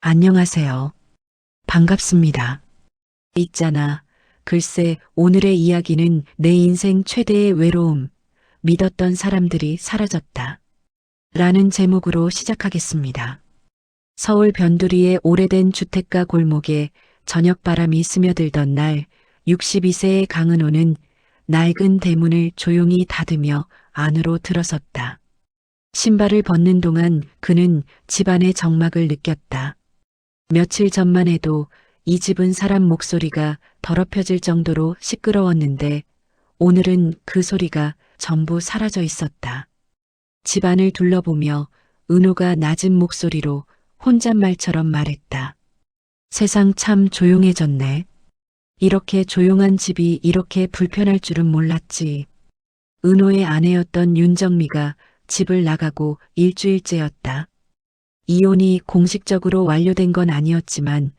안녕하세요. 반갑습니다. 있잖아. 글쎄, 오늘의 이야기는 내 인생 최대의 외로움, 믿었던 사람들이 사라졌다. 라는 제목으로 시작하겠습니다. 서울 변두리의 오래된 주택가 골목에 저녁 바람이 스며들던 날, 62세의 강은호는 낡은 대문을 조용히 닫으며 안으로 들어섰다. 신발을 벗는 동안 그는 집안의 적막을 느꼈다. 며칠 전만 해도 이 집은 사람 목소리가 더럽혀질 정도로 시끄러웠는데 오늘은 그 소리가 전부 사라져 있었다. 집안을 둘러보며 은호가 낮은 목소리로 혼잣말처럼 말했다. 세상 참 조용해졌네. 이렇게 조용한 집이 이렇게 불편할 줄은 몰랐지. 은호의 아내였던 윤정미가 집을 나가고 일주일째였다. 이혼이 공식적으로 완료된 건 아니었지만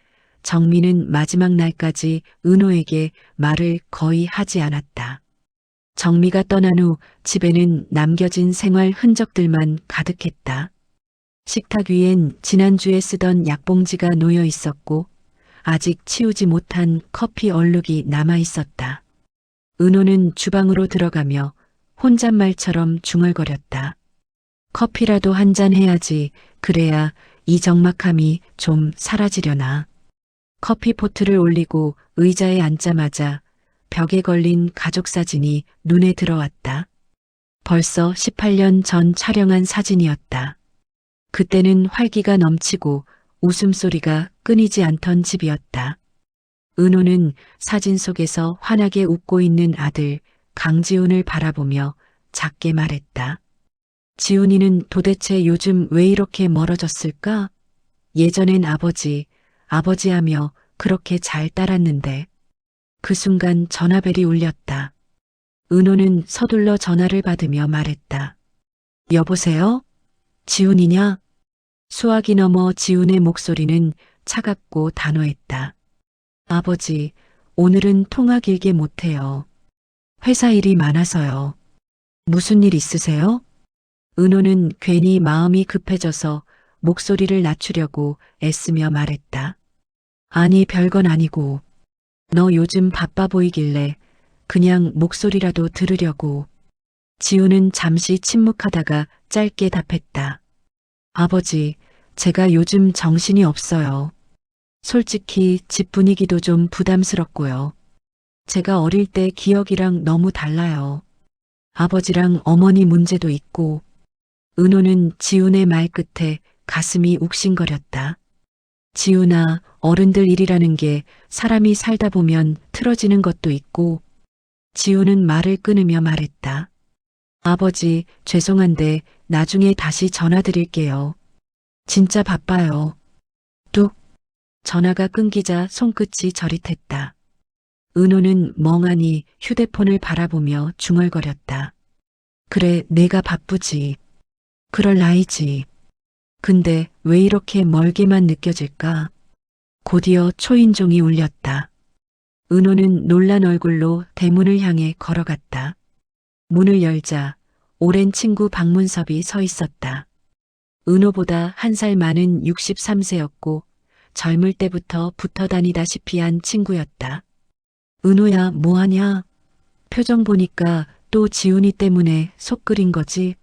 정미는 마지막 날까지 은호에게 말을 거의 하지 않았다. 정미가 떠난 후 집에는 남겨진 생활 흔적들만 가득했다. 식탁 위엔 지난주에 쓰던 약봉지가 놓여 있었고 아직 치우지 못한 커피 얼룩이 남아 있었다. 은호는 주방으로 들어가며 혼잣말처럼 중얼거렸다. 커피라도 한 잔 해야지. 그래야 이 적막함이 좀 사라지려나. 커피 포트를 올리고 의자에 앉자마자 벽에 걸린 가족 사진이 눈에 들어왔다. 벌써 18년 전 촬영한 사진이었다. 그때는 활기가 넘치고 웃음소리가 끊이지 않던 집이었다. 은호는 사진 속에서 환하게 웃고 있는 아들 강지훈을 바라보며 작게 말했다. 지훈이는 도대체 요즘 왜 이렇게 멀어졌을까? 예전엔 아버지 하며 그렇게 잘 따랐는데. 그 순간 전화벨이 울렸다. 은호는 서둘러 전화를 받으며 말했다. 여보세요? 지훈이냐? 수화기 너머 지훈의 목소리는 차갑고 단호했다. 아버지, 오늘은 통화 길게 못해요. 회사 일이 많아서요. 무슨 일 있으세요? 은호는 괜히 마음이 급해져서 목소리를 낮추려고 애쓰며 말했다. 아니, 별건 아니고. 너 요즘 바빠 보이길래 그냥 목소리라도 들으려고. 지우는 잠시 침묵하다가 짧게 답했다. 아버지, 제가 요즘 정신이 없어요. 솔직히 집 분위기도 좀 부담스럽고요. 제가 어릴 때 기억이랑 너무 달라요. 아버지랑 어머니 문제도 있고. 은호는 지훈의 말 끝에 가슴이 욱신거렸다. 지훈아, 어른들 일이라는 게 사람이 살다 보면 틀어지는 것도 있고. 지훈은 말을 끊으며 말했다. 아버지, 죄송한데 나중에 다시 전화드릴게요. 진짜 바빠요. 뚝. 전화가 끊기자 손끝이 저릿했다. 은호는 멍하니 휴대폰을 바라보며 중얼거렸다. 그래, 내가 바쁘지. 그럴 나이지. 근데 왜 이렇게 멀게만 느껴질까? 곧이어 초인종이 울렸다. 은호는 놀란 얼굴로 대문을 향해 걸어갔다. 문을 열자 오랜 친구 박문섭이 서 있었다. 은호보다 한 살 많은 63세였고 젊을 때부터 붙어 다니다시피 한 친구였다. 은호야, 뭐하냐? 표정 보니까 또 지훈이 때문에 속 끓인 거지?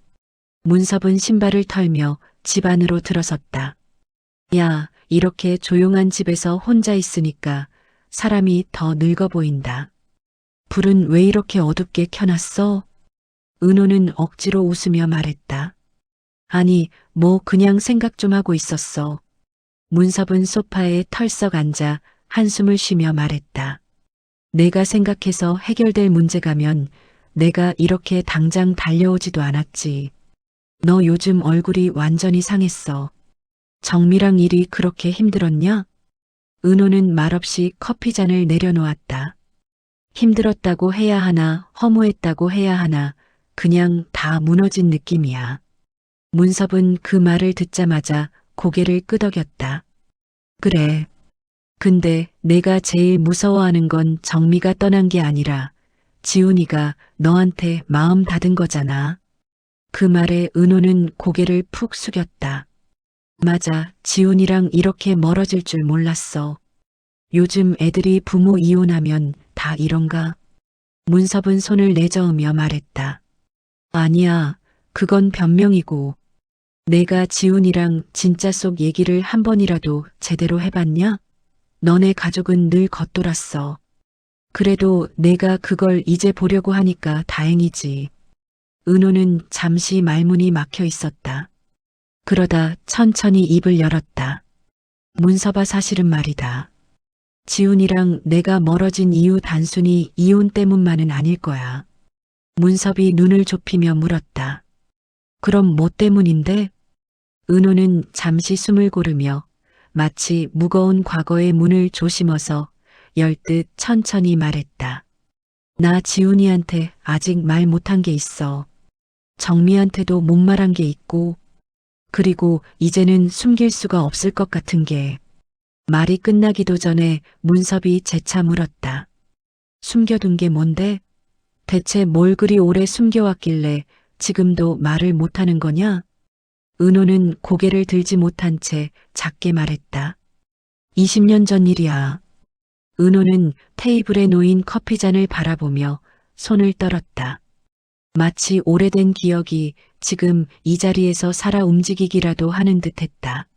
문섭은 신발을 털며 집 안으로 들어섰다. 야, 이렇게 조용한 집에서 혼자 있으니까 사람이 더 늙어 보인다. 불은 왜 이렇게 어둡게 켜놨어? 은호는 억지로 웃으며 말했다. 아니, 뭐 그냥 생각 좀 하고 있었어. 문섭은 소파에 털썩 앉아 한숨을 쉬며 말했다. 내가 생각해서 해결될 문제가면 내가 이렇게 당장 달려오지도 않았지. 너 요즘 얼굴이 완전히 상했어. 정미랑 일이 그렇게 힘들었냐? 은호는 말없이 커피잔을 내려놓았다. 힘들었다고 해야 하나, 허무했다고 해야 하나, 그냥 다 무너진 느낌이야. 문섭은 그 말을 듣자마자 고개를 끄덕였다. 그래. 근데 내가 제일 무서워하는 건 정미가 떠난 게 아니라 지훈이가 너한테 마음 닫은 거잖아. 그 말에 은호는 고개를 푹 숙였다. 맞아, 지훈이랑 이렇게 멀어질 줄 몰랐어. 요즘 애들이 부모 이혼하면 다 이런가? 문섭은 손을 내저으며 말했다. 아니야, 그건 변명이고. 내가 지훈이랑 진짜 속 얘기를 한 번이라도 제대로 해봤냐? 너네 가족은 늘 겉돌았어. 그래도 내가 그걸 이제 보려고 하니까 다행이지. 은호는 잠시 말문이 막혀 있었다. 그러다 천천히 입을 열었다. 문서봐, 사실은 말이다. 지훈이랑 내가 멀어진 이유 단순히 이혼 때문만은 아닐 거야. 문섭이 눈을 좁히며 물었다. 그럼 뭐 때문인데? 은호는 잠시 숨을 고르며 마치 무거운 과거의 문을 조심어서 열듯 천천히 말했다. 나 지훈이한테 아직 말 못한 게 있어. 정미한테도 못 말한 게 있고, 그리고 이제는 숨길 수가 없을 것 같은 게. 말이 끝나기도 전에 문섭이 재차 물었다. 숨겨둔 게 뭔데? 대체 뭘 그리 오래 숨겨왔길래 지금도 말을 못하는 거냐? 은호는 고개를 들지 못한 채 작게 말했다. 20년 전 일이야. 은호는 테이블에 놓인 커피잔을 바라보며 손을 떨었다. 마치 오래된 기억이 지금 이 자리에서 살아 움직이기라도 하는 듯했다.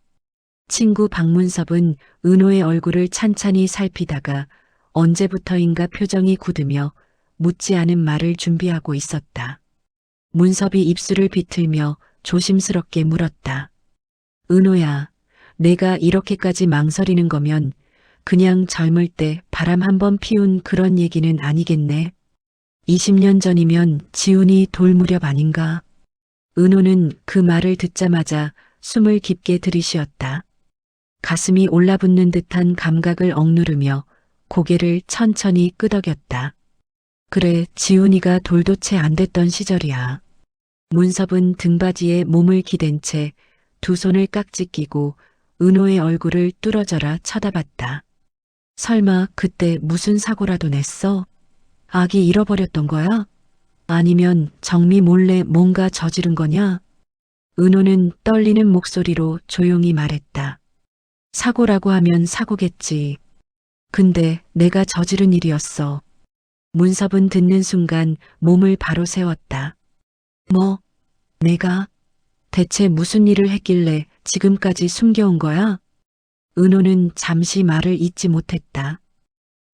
친구 박문섭은 은호의 얼굴을 찬찬히 살피다가 언제부터인가 표정이 굳으며 묻지 않은 말을 준비하고 있었다. 문섭이 입술을 비틀며 조심스럽게 물었다. 은호야, 내가 이렇게까지 망설이는 거면 그냥 젊을 때 바람 한번 피운 그런 얘기는 아니겠네. 20년 전이면 지훈이 돌 무렵 아닌가? 은호는 그 말을 듣자마자 숨을 깊게 들이쉬었다. 가슴이 올라붙는 듯한 감각을 억누르며 고개를 천천히 끄덕였다. 그래, 지훈이가 돌도 채 안 됐던 시절이야. 문섭은 등받이에 몸을 기댄 채 두 손을 깍지 끼고 은호의 얼굴을 뚫어져라 쳐다봤다. 설마 그때 무슨 사고라도 냈어? 아기 잃어버렸던 거야? 아니면 정미 몰래 뭔가 저지른 거냐? 은호는 떨리는 목소리로 조용히 말했다. 사고라고 하면 사고겠지. 근데 내가 저지른 일이었어. 문섭은 듣는 순간 몸을 바로 세웠다. 뭐? 내가? 대체 무슨 일을 했길래 지금까지 숨겨온 거야? 은호는 잠시 말을 잇지 못했다.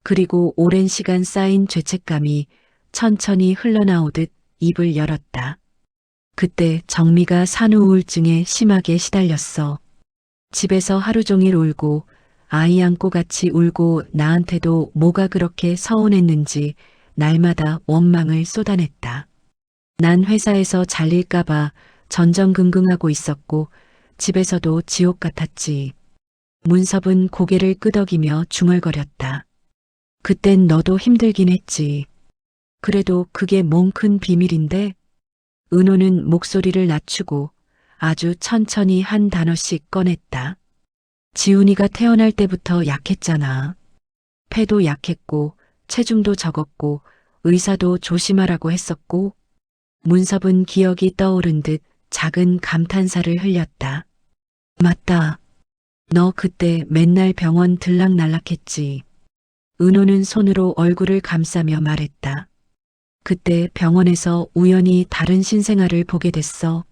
그리고 오랜 시간 쌓인 죄책감이 천천히 흘러나오듯 입을 열었다. 그때 정미가 산후 우울증에 심하게 시달렸어. 집에서 하루 종일 울고 아이 안고 같이 울고 나한테도 뭐가 그렇게 서운했는지 날마다 원망을 쏟아냈다. 난 회사에서 잘릴까봐 전전긍긍하고 있었고 집에서도 지옥 같았지. 문섭은 고개를 끄덕이며 중얼거렸다. 그땐 너도 힘들긴 했지. 그래도 그게 뭔 큰 비밀인데? 은호는 목소리를 낮추고 아주 천천히 한 단어씩 꺼냈다. 지훈이가 태어날 때부터 약했잖아. 폐도 약했고 체중도 적었고 의사도 조심하라고 했었고. 문섭은 기억이 떠오른 듯 작은 감탄사를 흘렸다. 맞다. 너 그때 맨날 병원 들락날락했지. 은호는 손으로 얼굴을 감싸며 말했다. 그때 병원에서 우연히 다른 신생아를 보게 됐어.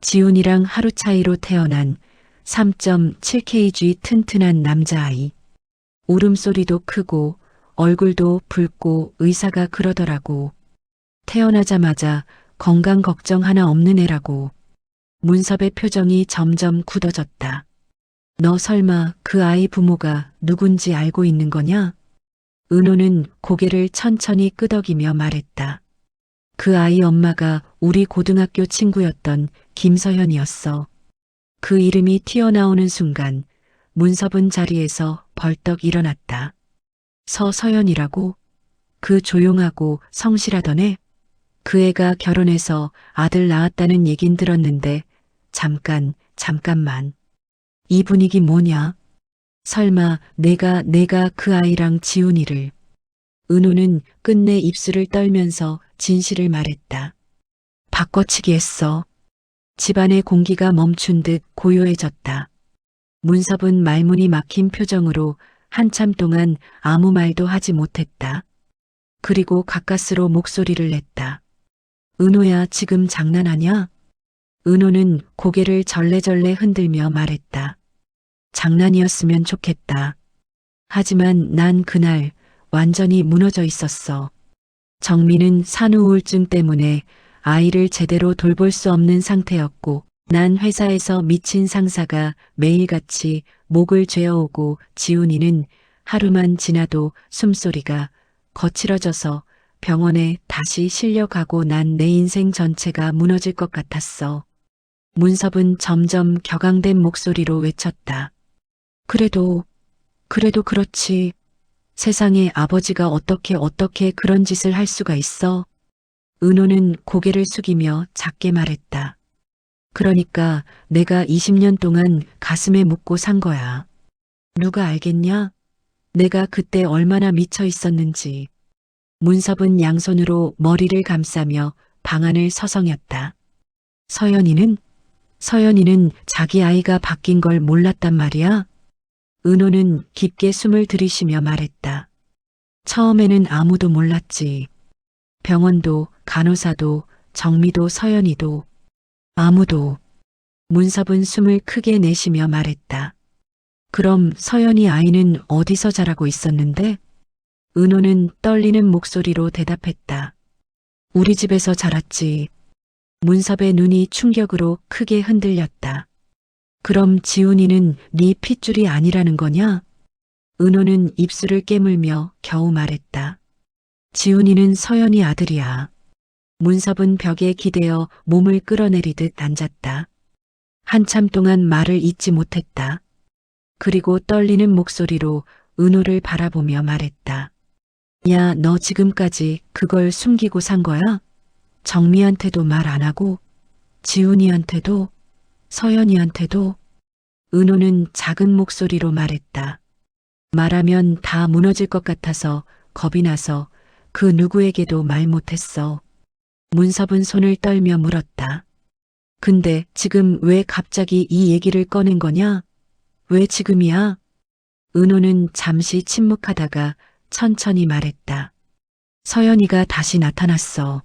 지훈이랑 하루 차이로 태어난 3.7kg 튼튼한 남자아이. 울음소리도 크고 얼굴도 붉고 의사가 그러더라고. 태어나자마자 건강 걱정 하나 없는 애라고. 문섭의 표정이 점점 굳어졌다. 너 설마 그 아이 부모가 누군지 알고 있는 거냐? 은호는 고개를 천천히 끄덕이며 말했다. 그 아이 엄마가 우리 고등학교 친구였던 김서현이었어. 그 이름이 튀어나오는 순간 문섭은 자리에서 벌떡 일어났다. 서서연이라고? 그 조용하고 성실하던 애? 그 애가 결혼해서 아들 낳았다는 얘긴 들었는데 잠깐만. 이 분위기 뭐냐? 설마 내가 그 아이랑 지훈이를. 은호는 끝내 입술을 떨면서 진실을 말했다. 바꿔치기 했어. 집안의 공기가 멈춘 듯 고요해졌다. 문섭은 말문이 막힌 표정으로 한참 동안 아무 말도 하지 못했다. 그리고 가까스로 목소리를 냈다. 은호야, 지금 장난하냐? 은호는 고개를 절레절레 흔들며 말했다. 장난이었으면 좋겠다. 하지만 난 그날 완전히 무너져 있었어. 정민은 산후 우울증 때문에 아이를 제대로 돌볼 수 없는 상태였고, 난 회사에서 미친 상사가 매일같이 목을 죄어오고, 지훈이는 하루만 지나도 숨소리가 거칠어져서 병원에 다시 실려가고, 난 내 인생 전체가 무너질 것 같았어. 문섭은 점점 격앙된 목소리로 외쳤다. 그래도 그렇지. 세상에 아버지가 어떻게 그런 짓을 할 수가 있어? 은호는 고개를 숙이며 작게 말했다. 그러니까 내가 20년 동안 가슴에 묻고 산 거야. 누가 알겠냐? 내가 그때 얼마나 미쳐 있었는지. 문섭은 양손으로 머리를 감싸며 방안을 서성였다. 서연이는 자기 아이가 바뀐 걸 몰랐단 말이야? 은호는 깊게 숨을 들이쉬며 말했다. 처음에는 아무도 몰랐지. 병원도, 간호사도, 정미도, 서연이도, 아무도. 문섭은 숨을 크게 내쉬며 말했다. 그럼 서연이 아이는 어디서 자라고 있었는데? 은호는 떨리는 목소리로 대답했다. 우리 집에서 자랐지. 문섭의 눈이 충격으로 크게 흔들렸다. 그럼 지훈이는 네 핏줄이 아니라는 거냐? 은호는 입술을 깨물며 겨우 말했다. 지훈이는 서연이 아들이야. 문섭은 벽에 기대어 몸을 끌어내리듯 앉았다. 한참 동안 말을 잇지 못했다. 그리고 떨리는 목소리로 은호를 바라보며 말했다. 야, 너 지금까지 그걸 숨기고 산 거야? 정미한테도 말 안 하고, 지훈이한테도, 서연이한테도. 은호는 작은 목소리로 말했다. 말하면 다 무너질 것 같아서 겁이 나서 그 누구에게도 말 못했어. 문섭은 손을 떨며 물었다. 근데 지금 왜 갑자기 이 얘기를 꺼낸 거냐? 왜 지금이야? 은호는 잠시 침묵하다가 천천히 말했다. 서연이가 다시 나타났어.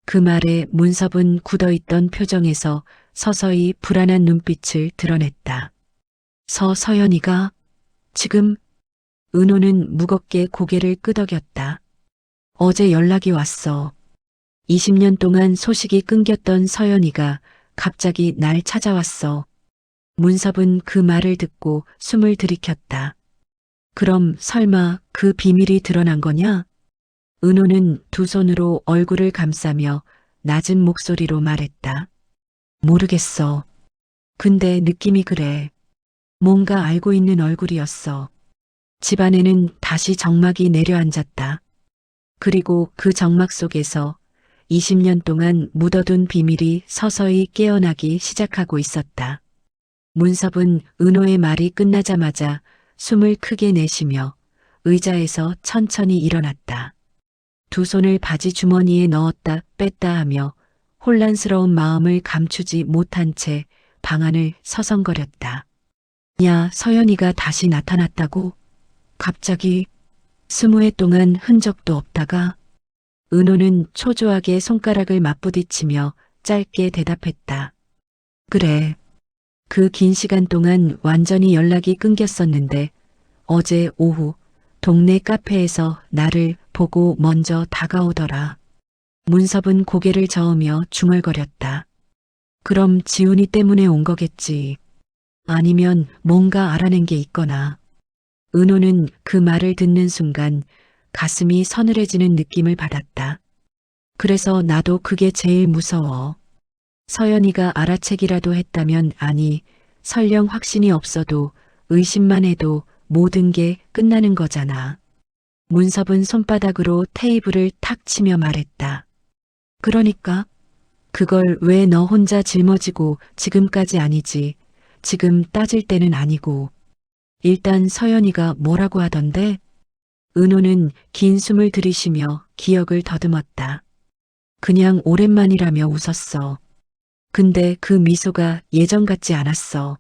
그 말에 문섭은 굳어있던 표정에서 서서히 불안한 눈빛을 드러냈다. 서연이가 지금? 은호는 무겁게 고개를 끄덕였다. 어제 연락이 왔어. 20년 동안 소식이 끊겼던 서연이가 갑자기 날 찾아왔어. 문섭은 그 말을 듣고 숨을 들이켰다. 그럼 설마 그 비밀이 드러난 거냐? 은호는 두 손으로 얼굴을 감싸며 낮은 목소리로 말했다. 모르겠어. 근데 느낌이 그래. 뭔가 알고 있는 얼굴이었어. 집안에는 다시 정막이 내려앉았다. 그리고 그 정막 속에서 20년 동안 묻어둔 비밀이 서서히 깨어나기 시작하고 있었다. 문섭은 은호의 말이 끝나자마자 숨을 크게 내쉬며 의자에서 천천히 일어났다. 두 손을 바지 주머니에 넣었다 뺐다 하며 혼란스러운 마음을 감추지 못한 채 방안을 서성거렸다. 야, 서연이가 다시 나타났다고? 갑자기 20해 동안 흔적도 없다가? 은호는 초조하게 손가락을 맞부딪히며 짧게 대답했다. 그래. 그 긴 시간 동안 완전히 연락이 끊겼었는데 어제 오후 동네 카페에서 나를 보고 먼저 다가오더라. 문섭은 고개를 저으며 중얼거렸다. 그럼 지훈이 때문에 온 거겠지. 아니면 뭔가 알아낸 게 있거나. 은호는 그 말을 듣는 순간 가슴이 서늘해지는 느낌을 받았다. 그래서 나도 그게 제일 무서워. 서연이가 알아채기라도 했다면, 아니, 설령 확신이 없어도 의심만 해도 모든 게 끝나는 거잖아. 문섭은 손바닥으로 테이블을 탁 치며 말했다. 그러니까? 그걸 왜 너 혼자 짊어지고 지금까지 아니지. 지금 따질 때는 아니고. 일단 서연이가 뭐라고 하던데? 은호는 긴 숨을 들이쉬며 기억을 더듬었다. 그냥 오랜만이라며 웃었어. 근데 그 미소가 예전 같지 않았어.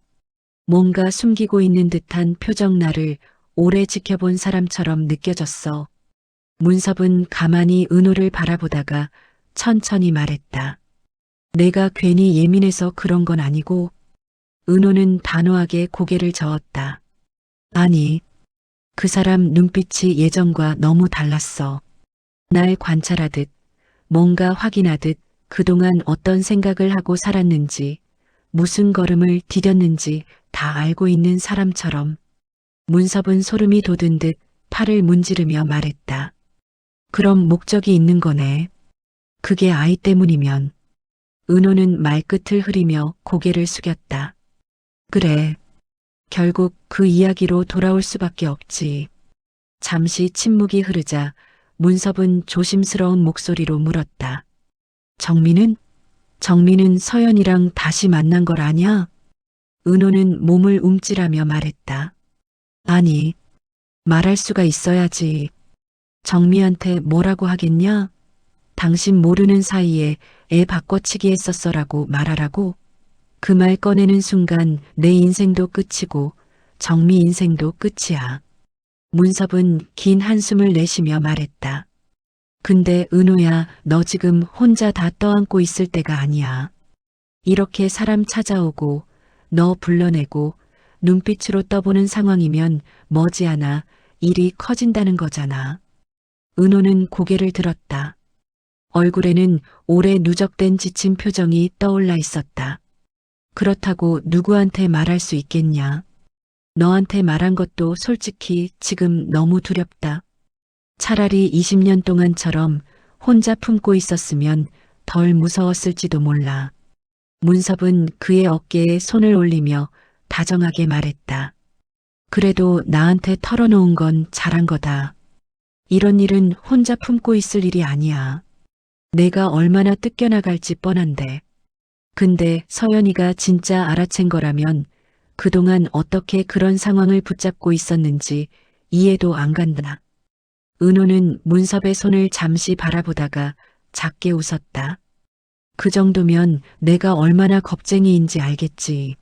뭔가 숨기고 있는 듯한 표정 나를 오래 지켜본 사람처럼 느껴졌어. 문섭은 가만히 은호를 바라보다가 천천히 말했다. 내가 괜히 예민해서 그런 건 아니고. 은호는 단호하게 고개를 저었다. 아니, 그 사람 눈빛이 예전과 너무 달랐어. 날 관찰하듯, 뭔가 확인하듯 그동안 어떤 생각을 하고 살았는지, 무슨 걸음을 디뎠는지 다 알고 있는 사람처럼. 문섭은 소름이 돋은 듯 팔을 문지르며 말했다. 그럼 목적이 있는 거네. 그게 아이 때문이면. 은호는 말끝을 흐리며 고개를 숙였다. 그래. 결국 그 이야기로 돌아올 수밖에 없지. 잠시 침묵이 흐르자 문섭은 조심스러운 목소리로 물었다. 정민은? 정민은 서연이랑 다시 만난 걸 아냐? 은호는 몸을 움찔하며 말했다. 아니, 말할 수가 있어야지. 정미한테 뭐라고 하겠냐? 당신 모르는 사이에 애 바꿔치기 했었어라고 말하라고? 그 말 꺼내는 순간 내 인생도 끝이고 정미 인생도 끝이야. 문섭은 긴 한숨을 내쉬며 말했다. 근데 은호야, 너 지금 혼자 다 떠안고 있을 때가 아니야. 이렇게 사람 찾아오고 너 불러내고 눈빛으로 떠보는 상황이면 머지않아 일이 커진다는 거잖아. 은호는 고개를 들었다. 얼굴에는 오래 누적된 지친 표정이 떠올라 있었다. 그렇다고 누구한테 말할 수 있겠냐. 너한테 말한 것도 솔직히 지금 너무 두렵다. 차라리 20년 동안처럼 혼자 품고 있었으면 덜 무서웠을지도 몰라. 문섭은 그의 어깨에 손을 올리며 다정하게 말했다. 그래도 나한테 털어놓은 건 잘한 거다. 이런 일은 혼자 품고 있을 일이 아니야. 내가 얼마나 뜯겨나갈지 뻔한데. 근데 서연이가 진짜 알아챈 거라면 그동안 어떻게 그런 상황을 붙잡고 있었는지 이해도 안 간다. 은호는 문섭의 손을 잠시 바라보다가 작게 웃었다. 그 정도면 내가 얼마나 겁쟁이인지 알겠지.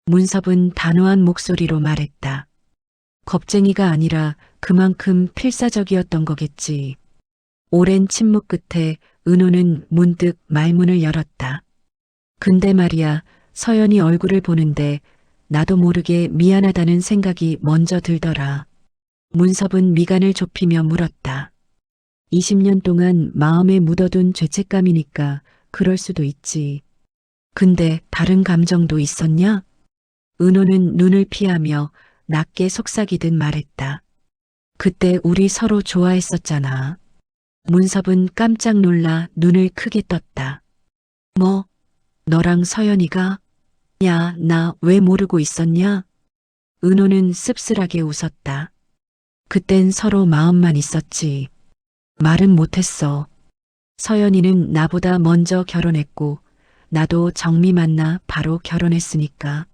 문섭은 단호한 목소리로 말했다. 겁쟁이가 아니라 그만큼 필사적이었던 거겠지. 오랜 침묵 끝에 은호는 문득 말문을 열었다. 근데 말이야, 서연이 얼굴을 보는데 나도 모르게 미안하다는 생각이 먼저 들더라. 문섭은 미간을 좁히며 물었다. 20년 동안 마음에 묻어둔 죄책감이니까 그럴 수도 있지. 근데 다른 감정도 있었냐? 은호는 눈을 피하며 낮게 속삭이듯 말했다. 그때 우리 서로 좋아했었잖아. 문섭은 깜짝 놀라 눈을 크게 떴다. 뭐? 너랑 서연이가? 야, 나 왜 모르고 있었냐? 은호는 씁쓸하게 웃었다. 그땐 서로 마음만 있었지. 말은 못했어. 서연이는 나보다 먼저 결혼했고 나도 정미 만나 바로 결혼했으니까.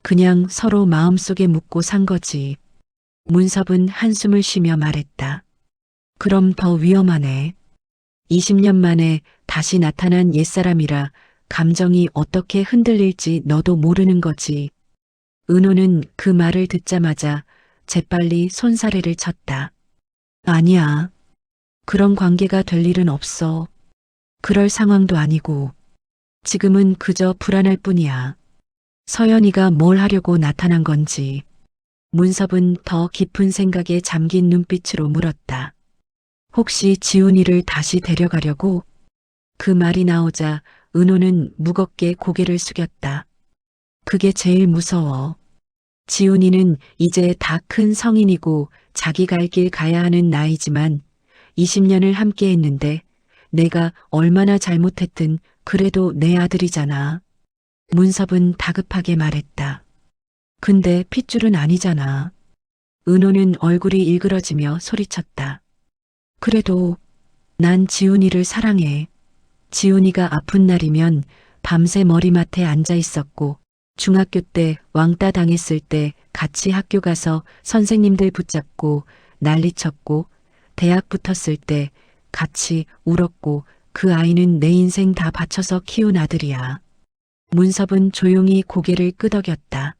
그냥 서로 마음속에 묻고 산 거지. 문섭은 한숨을 쉬며 말했다. 그럼 더 위험하네. 20년 만에 다시 나타난 옛사람이라 감정이 어떻게 흔들릴지 너도 모르는 거지. 은호는 그 말을 듣자마자 재빨리 손사래를 쳤다. 아니야. 그런 관계가 될 일은 없어. 그럴 상황도 아니고. 지금은 그저 불안할 뿐이야. 서연이가 뭘 하려고 나타난 건지. 문섭은 더 깊은 생각에 잠긴 눈빛으로 물었다. 혹시 지훈이를 다시 데려가려고? 그 말이 나오자 은호는 무겁게 고개를 숙였다. 그게 제일 무서워. 지훈이는 이제 다 큰 성인이고 자기 갈 길 가야 하는 나이지만 20년을 함께 했는데 내가 얼마나 잘못했든 그래도 내 아들이잖아. 문섭은 다급하게 말했다. 근데 핏줄은 아니잖아. 은호는 얼굴이 일그러지며 소리쳤다. 그래도 난 지훈이를 사랑해. 지훈이가 아픈 날이면 밤새 머리맡에 앉아 있었고 중학교 때 왕따 당했을 때 같이 학교 가서 선생님들 붙잡고 난리쳤고 대학 붙었을 때 같이 울었고 그 아이는 내 인생 다 바쳐서 키운 아들이야. 문섭은 조용히 고개를 끄덕였다.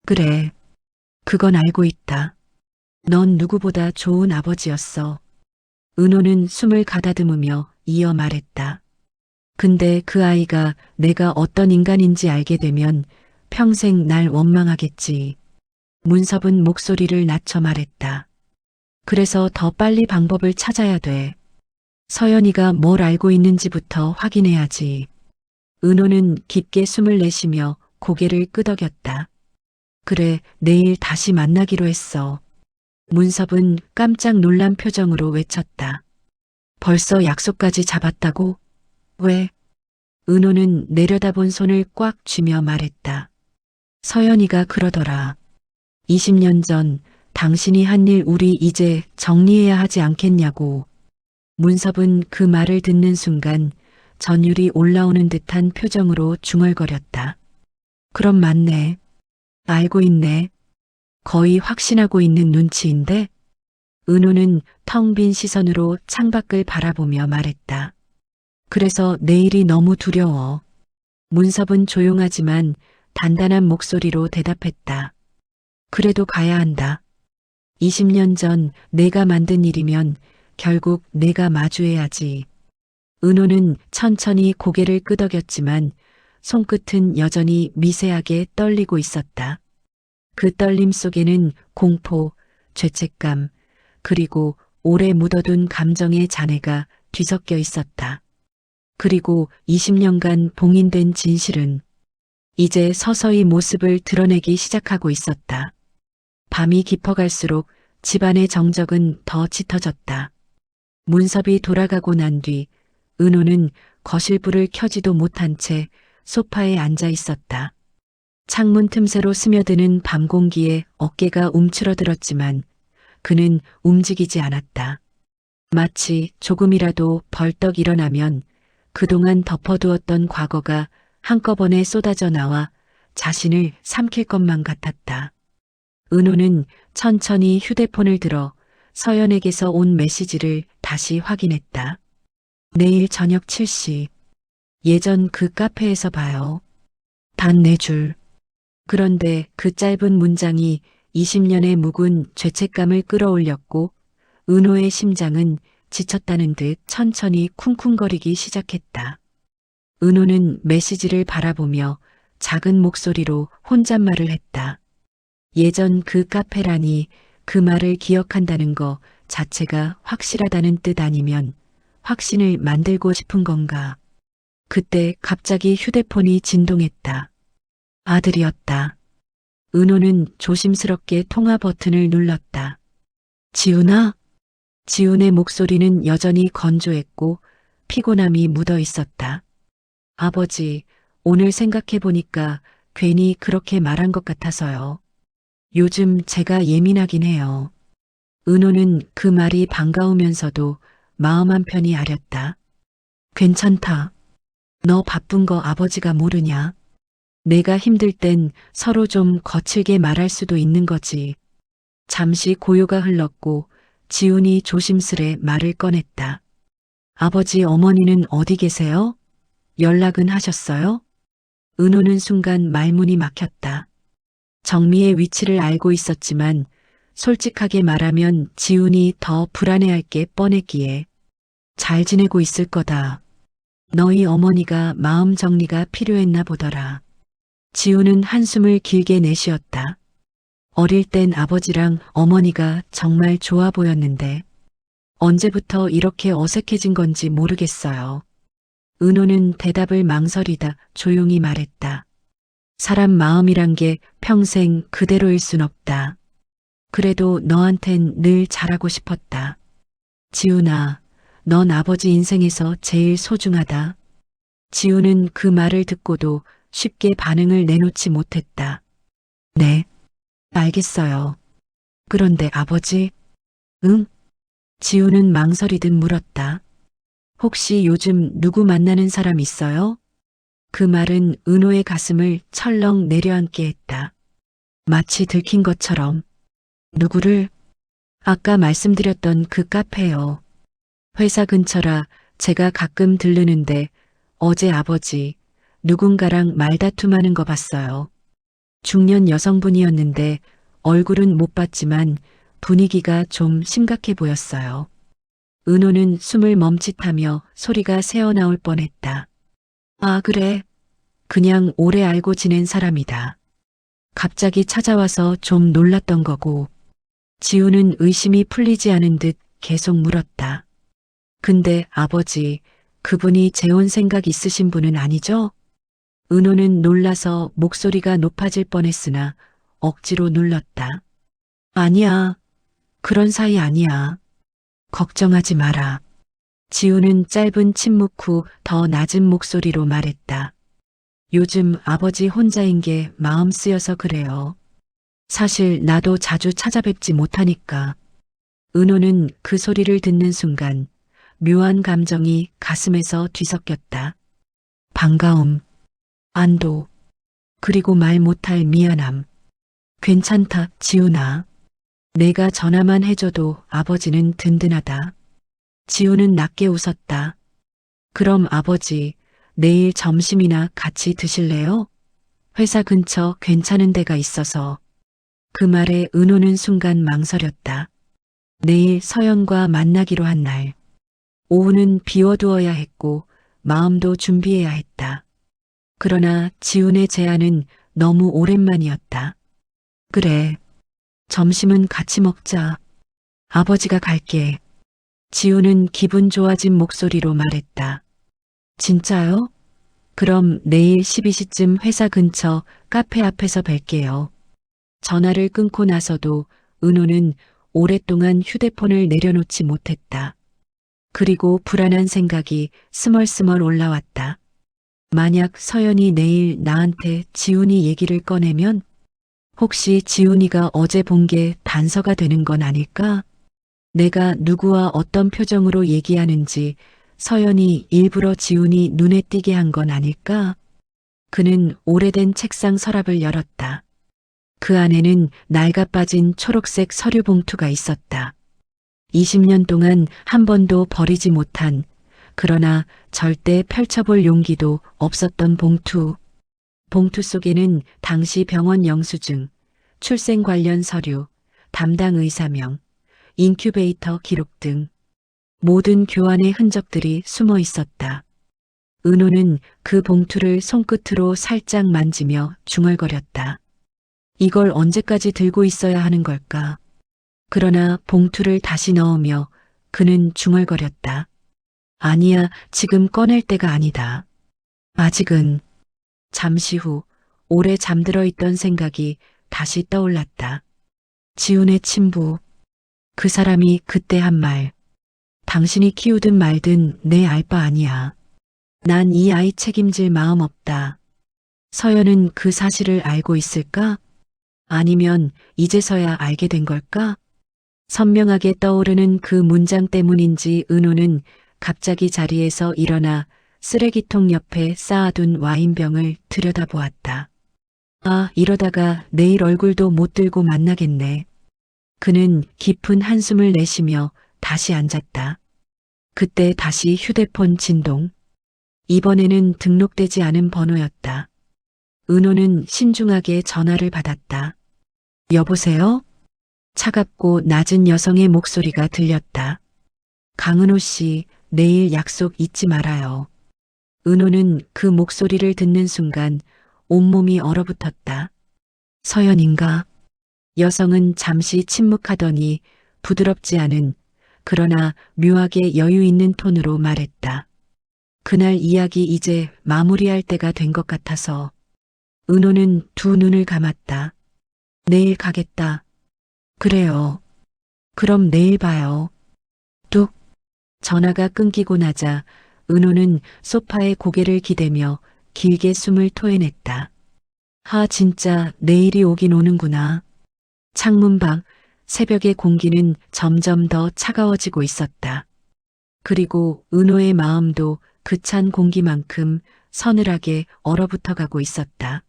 그래, 그건 알고 있다. 넌 누구보다 좋은 아버지였어. 은호는 숨을 가다듬으며 이어 말했다. 근데 그 아이가 내가 어떤 인간인지 알게 되면 평생 날 원망하겠지. 문섭은 목소리를 낮춰 말했다. 그래서 더 빨리 방법을 찾아야 돼. 서연이가 뭘 알고 있는지부터 확인해야지. 은호는 깊게 숨을 내쉬며 고개를 끄덕였다. 그래, 내일 다시 만나기로 했어. 문섭은 깜짝 놀란 표정으로 외쳤다. 벌써 약속까지 잡았다고? 왜? 은호는 내려다본 손을 꽉 쥐며 말했다. 서연이가 그러더라. 20년 전 당신이 한 일 우리 이제 정리해야 하지 않겠냐고. 문섭은 그 말을 듣는 순간 전율이 올라오는 듯한 표정으로 중얼거렸다. 그럼 맞네. 알고 있네. 거의 확신하고 있는 눈치인데? 은호는 텅 빈 시선으로 창밖을 바라보며 말했다. 그래서 내일이 너무 두려워. 문섭은 조용하지만 단단한 목소리로 대답했다. 그래도 가야 한다. 20년 전 내가 만든 일이면 결국 내가 마주해야지. 은호는 천천히 고개를 끄덕였지만 손끝은 여전히 미세하게 떨리고 있었다. 그 떨림 속에는 공포, 죄책감, 그리고 오래 묻어둔 감정의 잔해가 뒤섞여 있었다. 그리고 20년간 봉인된 진실은 이제 서서히 모습을 드러내기 시작하고 있었다. 밤이 깊어갈수록 집안의 정적은 더 짙어졌다. 문섭이 돌아가고 난 뒤 은호는 거실 불을 켜지도 못한 채 소파에 앉아 있었다. 창문 틈새로 스며드는 밤 공기에 어깨가 움츠러들었지만 그는 움직이지 않았다. 마치 조금이라도 벌떡 일어나면 그동안 덮어두었던 과거가 한꺼번에 쏟아져 나와 자신을 삼킬 것만 같았다. 은호는 천천히 휴대폰을 들어 서연에게서 온 메시지를 다시 확인했다. 내일 저녁 7시. 예전 그 카페에서 봐요. 단 4줄. 그런데 그 짧은 문장이 20년의 묵은 죄책감을 끌어올렸고 은호의 심장은 지쳤다는 듯 천천히 쿵쿵거리기 시작했다. 은호는 메시지를 바라보며 작은 목소리로 혼잣말을 했다. 예전 그 카페라니 그 말을 기억한다는 거 자체가 확실하다는 뜻 아니면 확신을 만들고 싶은 건가. 그때 갑자기 휴대폰이 진동했다. 아들이었다. 은호는 조심스럽게 통화 버튼을 눌렀다. 지훈아? 지훈의 목소리는 여전히 건조했고 피곤함이 묻어 있었다. 아버지, 오늘 생각해보니까 괜히 그렇게 말한 것 같아서요. 요즘 제가 예민하긴 해요. 은호는 그 말이 반가우면서도 마음 한편이 아렸다. 괜찮다. 너 바쁜 거 아버지가 모르냐? 내가 힘들 땐 서로 좀 거칠게 말할 수도 있는 거지. 잠시 고요가 흘렀고 지훈이 조심스레 말을 꺼냈다. 아버지 어머니는 어디 계세요? 연락은 하셨어요? 은호는 순간 말문이 막혔다. 정미의 위치를 알고 있었지만 솔직하게 말하면 지훈이 더 불안해할 게 뻔했기에 잘 지내고 있을 거다. 너희 어머니가 마음 정리가 필요했나 보더라. 지훈은 한숨을 길게 내쉬었다. 어릴 땐 아버지랑 어머니가 정말 좋아 보였는데 언제부터 이렇게 어색해진 건지 모르겠어요. 은호는 대답을 망설이다 조용히 말했다. 사람 마음이란 게 평생 그대로일 순 없다. 그래도 너한텐 늘 잘하고 싶었다. 지훈아, 넌 아버지 인생에서 제일 소중하다. 지훈은 그 말을 듣고도 쉽게 반응을 내놓지 못했다. 네, 알겠어요. 그런데 아버지? 응? 지훈은 망설이듯 물었다. 혹시 요즘 누구 만나는 사람 있어요? 그 말은 은호의 가슴을 철렁 내려앉게 했다. 마치 들킨 것처럼. 누구를? 아까 말씀드렸던 그 카페요. 회사 근처라 제가 가끔 들르는데 어제 아버지, 누군가랑 말다툼하는 거 봤어요. 중년 여성분이었는데 얼굴은 못 봤지만 분위기가 좀 심각해 보였어요. 은호는 숨을 멈칫하며 소리가 새어나올 뻔했다. 아, 그래. 그냥 오래 알고 지낸 사람이다. 갑자기 찾아와서 좀 놀랐던 거고. 지우는 의심이 풀리지 않은 듯 계속 물었다. 근데 아버지, 그분이 재혼 생각 있으신 분은 아니죠? 은호는 놀라서 목소리가 높아질 뻔했으나 억지로 눌렀다. 아니야. 그런 사이 아니야. 걱정하지 마라. 지우는 짧은 침묵 후 더 낮은 목소리로 말했다. 요즘 아버지 혼자인 게 마음 쓰여서 그래요. 사실 나도 자주 찾아뵙지 못하니까. 은호는 그 소리를 듣는 순간 묘한 감정이 가슴에서 뒤섞였다. 반가움, 안도, 그리고 말 못할 미안함. 괜찮다, 지훈아. 내가 전화만 해줘도 아버지는 든든하다. 지훈은 낮게 웃었다. 그럼 아버지, 내일 점심이나 같이 드실래요? 회사 근처 괜찮은 데가 있어서. 그 말에 은호는 순간 망설였다. 내일 서연과 만나기로 한 날. 오후는 비워두어야 했고 마음도 준비해야 했다. 그러나 지훈의 제안은 너무 오랜만이었다. 그래. 점심은 같이 먹자. 아버지가 갈게. 지훈은 기분 좋아진 목소리로 말했다. 진짜요? 그럼 내일 12시쯤 회사 근처 카페 앞에서 뵐게요. 전화를 끊고 나서도 은호는 오랫동안 휴대폰을 내려놓지 못했다. 그리고 불안한 생각이 스멀스멀 올라왔다. 만약 서연이 내일 나한테 지훈이 얘기를 꺼내면 혹시 지훈이가 어제 본 게 단서가 되는 건 아닐까? 내가 누구와 어떤 표정으로 얘기하는지 서연이 일부러 지훈이 눈에 띄게 한 건 아닐까? 그는 오래된 책상 서랍을 열었다. 그 안에는 낡아 빠진 초록색 서류 봉투가 있었다. 20년 동안 한 번도 버리지 못한, 그러나 절대 펼쳐볼 용기도 없었던 봉투. 봉투 속에는 당시 병원 영수증, 출생 관련 서류, 담당 의사명, 인큐베이터 기록 등 모든 교환의 흔적들이 숨어 있었다. 은호는 그 봉투를 손끝으로 살짝 만지며 중얼거렸다. 이걸 언제까지 들고 있어야 하는 걸까? 그러나 봉투를 다시 넣으며 그는 중얼거렸다. 아니야, 지금 꺼낼 때가 아니다. 아직은. 잠시 후 오래 잠들어 있던 생각이 다시 떠올랐다. 지훈의 친부. 그 사람이 그때 한 말. 당신이 키우든 말든 내 알 바 아니야. 난 이 아이 책임질 마음 없다. 서연은 그 사실을 알고 있을까? 아니면 이제서야 알게 된 걸까? 선명하게 떠오르는 그 문장 때문인지 은호는 갑자기 자리에서 일어나 쓰레기통 옆에 쌓아둔 와인병을 들여다보았다. 아, 이러다가 내일 얼굴도 못 들고 만나겠네. 그는 깊은 한숨을 내쉬며 다시 앉았다. 그때 다시 휴대폰 진동. 이번에는 등록되지 않은 번호였다. 은호는 신중하게 전화를 받았다. 여보세요? 차갑고 낮은 여성의 목소리가 들렸다. 강은호 씨, 내일 약속 잊지 말아요. 은호는 그 목소리를 듣는 순간 온몸이 얼어붙었다. 서연인가? 여성은 잠시 침묵하더니 부드럽지 않은, 그러나 묘하게 여유 있는 톤으로 말했다. 그날 이야기 이제 마무리할 때가 된 것 같아서. 은호는 두 눈을 감았다. 내일 가겠다. 그래요. 그럼 내일 봐요. 뚝. 전화가 끊기고 나자 은호는 소파에 고개를 기대며 길게 숨을 토해냈다. 하, 진짜 내일이 오긴 오는구나. 창문 밖 새벽의 공기는 점점 더 차가워지고 있었다. 그리고 은호의 마음도 그 찬 공기만큼 서늘하게 얼어붙어 가고 있었다.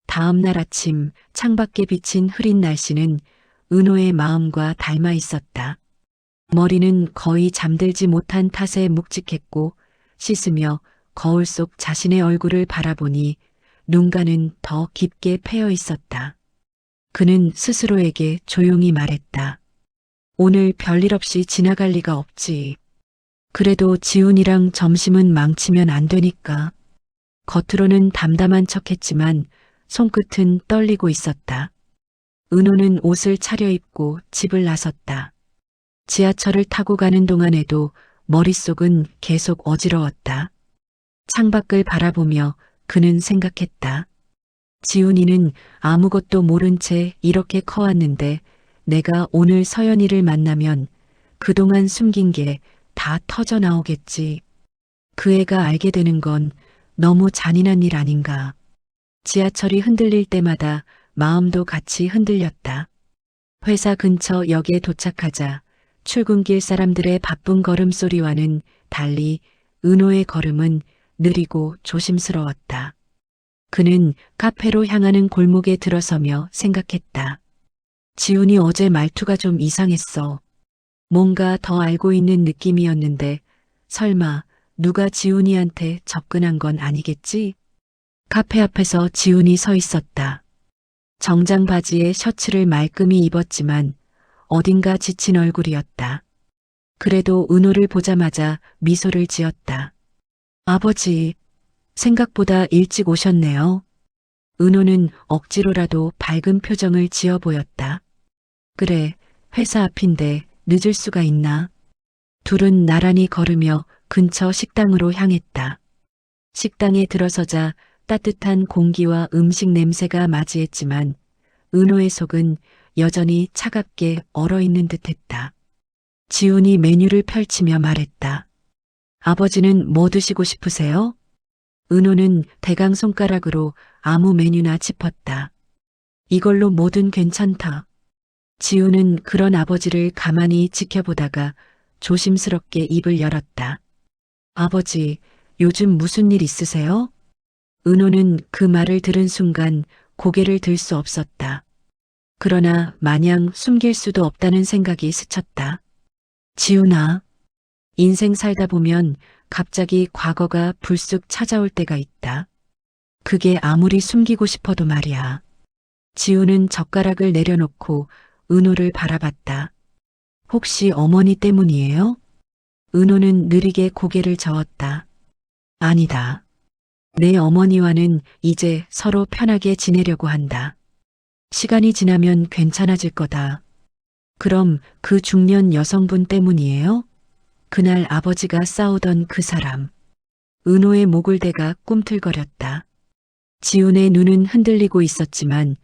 다음 날 아침 창밖에 비친 흐린 날씨는 은호의 마음과 닮아 있었다. 머리는 거의 잠들지 못한 탓에 묵직했고 씻으며 거울 속 자신의 얼굴을 바라보니 눈가는 더 깊게 패여 있었다. 그는 스스로에게 조용히 말했다. 오늘 별일 없이 지나갈 리가 없지. 그래도 지훈이랑 점심은 망치면 안 되니까. 겉으로는 담담한 척했지만 손끝은 떨리고 있었다. 은호는 옷을 차려입고 집을 나섰다. 지하철을 타고 가는 동안에도 머릿속은 계속 어지러웠다. 창밖을 바라보며 그는 생각했다. 지훈이는 아무것도 모른 채 이렇게 커왔는데 내가 오늘 서연이를 만나면 그동안 숨긴 게 다 터져 나오겠지. 그 애가 알게 되는 건 너무 잔인한 일 아닌가. 지하철이 흔들릴 때마다 마음도 같이 흔들렸다. 회사 근처 역에 도착하자 출근길 사람들의 바쁜 걸음소리와는 달리 은호의 걸음은 느리고 조심스러웠다. 그는 카페로 향하는 골목에 들어서며 생각했다. 지훈이 어제 말투가 좀 이상했어. 뭔가 더 알고 있는 느낌이었는데 설마 누가 지훈이한테 접근한 건 아니겠지? 카페 앞에서 지훈이 서 있었다. 정장 바지에 셔츠를 말끔히 입었지만 어딘가 지친 얼굴이었다. 그래도 은호를 보자마자 미소를 지었다. 아버지, 생각보다 일찍 오셨네요. 은호는 억지로라도 밝은 표정을 지어 보였다. 그래, 회사 앞인데 늦을 수가 있나? 둘은 나란히 걸으며 근처 식당으로 향했다. 식당에 들어서자 따뜻한 공기와 음식 냄새가 맞이했지만 은호의 속은 여전히 차갑게 얼어있는 듯했다. 지훈이 메뉴를 펼치며 말했다. 아버지는 뭐 드시고 싶으세요? 은호는 대강 손가락으로 아무 메뉴나 짚었다. 이걸로 뭐든 괜찮다. 지훈은 그런 아버지를 가만히 지켜보다가 조심스럽게 입을 열었다. 아버지, 요즘 무슨 일 있으세요? 은호는 그 말을 들은 순간 고개를 들 수 없었다. 그러나 마냥 숨길 수도 없다는 생각이 스쳤다. 지훈아, 인생 살다 보면 갑자기 과거가 불쑥 찾아올 때가 있다. 그게 아무리 숨기고 싶어도 말이야. 지훈은 젓가락을 내려놓고 은호를 바라봤다. 혹시 어머니 때문이에요? 은호는 느리게 고개를 저었다. 아니다. 내 어머니와는 이제 서로 편하게 지내려고 한다. 시간이 지나면 괜찮아질 거다. 그럼 그 중년 여성분 때문이에요? 그날 아버지가 싸우던 그 사람. 은호의 목을 대가 꿈틀거렸다. 지훈의 눈은 흔들리고 있었지만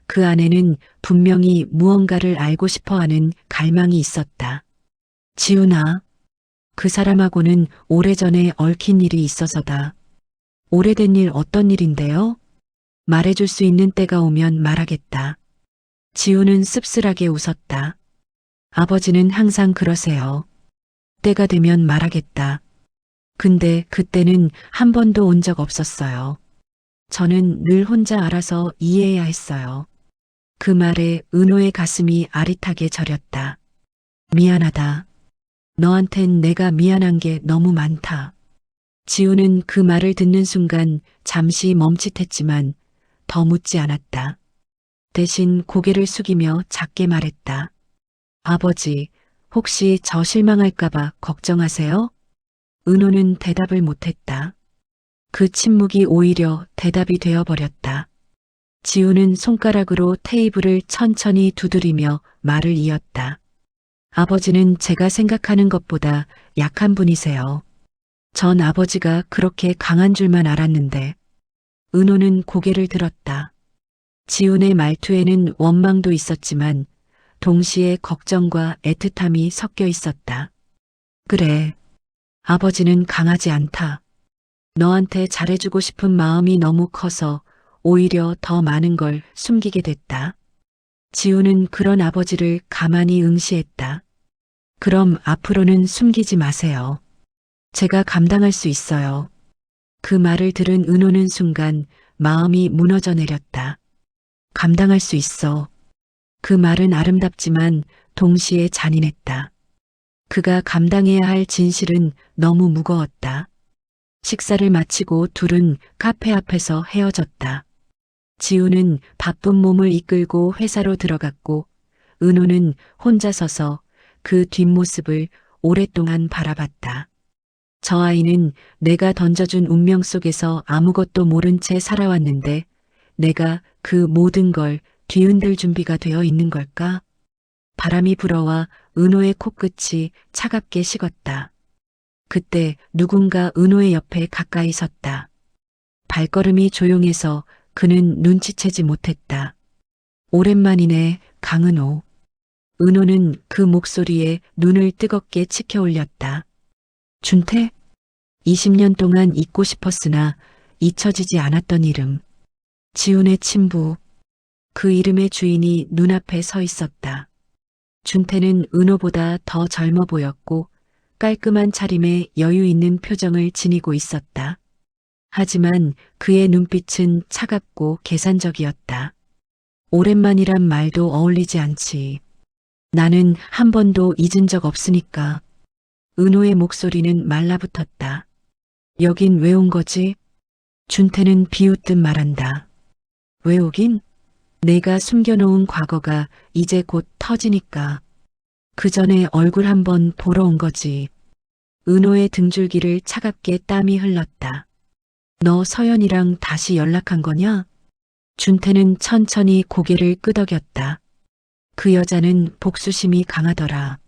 그 안에는 분명히 무언가를 알고 싶어하는 갈망이 있었다. 지훈아, 그 사람하고는 오래전에 얽힌 일이 있어서다. 오래된 일 어떤 일인데요? 말해줄 수 있는 때가 오면 말하겠다. 지훈은 씁쓸하게 웃었다. 아버지는 항상 그러세요. 때가 되면 말하겠다. 근데 그때는 한 번도 온 적 없었어요. 저는 늘 혼자 알아서 이해해야 했어요. 그 말에 은호의 가슴이 아릿하게 저렸다. 미안하다. 너한텐 내가 미안한 게 너무 많다. 지훈은 그 말을 듣는 순간 잠시 멈칫했지만 더 묻지 않았다. 대신 고개를 숙이며 작게 말했다. 아버지, 혹시 저 실망할까봐 걱정하세요? 은호는 대답을 못했다. 그 침묵이 오히려 대답이 되어버렸다. 지훈은 손가락으로 테이블을 천천히 두드리며 말을 이었다. 아버지는 제가 생각하는 것보다 약한 분이세요. 전 아버지가 그렇게 강한 줄만 알았는데. 은호는 고개를 들었다. 지훈의 말투에는 원망도 있었지만 동시에 걱정과 애틋함이 섞여 있었다. 그래, 아버지는 강하지 않다. 너한테 잘해주고 싶은 마음이 너무 커서 오히려 더 많은 걸 숨기게 됐다. 지훈은 그런 아버지를 가만히 응시했다. 그럼 앞으로는 숨기지 마세요. 제가 감당할 수 있어요. 그 말을 들은 은호는 순간 마음이 무너져 내렸다. 감당할 수 있어. 그 말은 아름답지만 동시에 잔인했다. 그가 감당해야 할 진실은 너무 무거웠다. 식사를 마치고 둘은 카페 앞에서 헤어졌다. 지우는 바쁜 몸을 이끌고 회사로 들어갔고 은호는 혼자 서서 그 뒷모습을 오랫동안 바라봤다. 저 아이는 내가 던져준 운명 속에서 아무것도 모른 채 살아왔는데 내가 그 모든 걸 뒤흔들 준비가 되어 있는 걸까? 바람이 불어와 은호의 코끝이 차갑게 식었다. 그때 누군가 은호의 옆에 가까이 섰다. 발걸음이 조용해서 그는 눈치채지 못했다. 오랜만이네, 강은호. 은호는 그 목소리에 눈을 뜨겁게 치켜 올렸다. 준태? 20년 동안 잊고 싶었으나 잊혀지지 않았던 이름. 지훈의 친부. 그 이름의 주인이 눈앞에 서 있었다. 준태는 은호보다 더 젊어 보였고 깔끔한 차림에 여유 있는 표정을 지니고 있었다. 하지만 그의 눈빛은 차갑고 계산적이었다. 오랜만이란 말도 어울리지 않지. 나는 한 번도 잊은 적 없으니까. 은호의 목소리는 말라붙었다. 여긴 왜 온 거지? 준태는 비웃듯 말한다. 왜 오긴? 내가 숨겨놓은 과거가 이제 곧 터지니까. 그 전에 얼굴 한번 보러 온 거지. 은호의 등줄기를 차갑게 땀이 흘렀다. 너 서연이랑 다시 연락한 거냐? 준태는 천천히 고개를 끄덕였다. 그 여자는 복수심이 강하더라.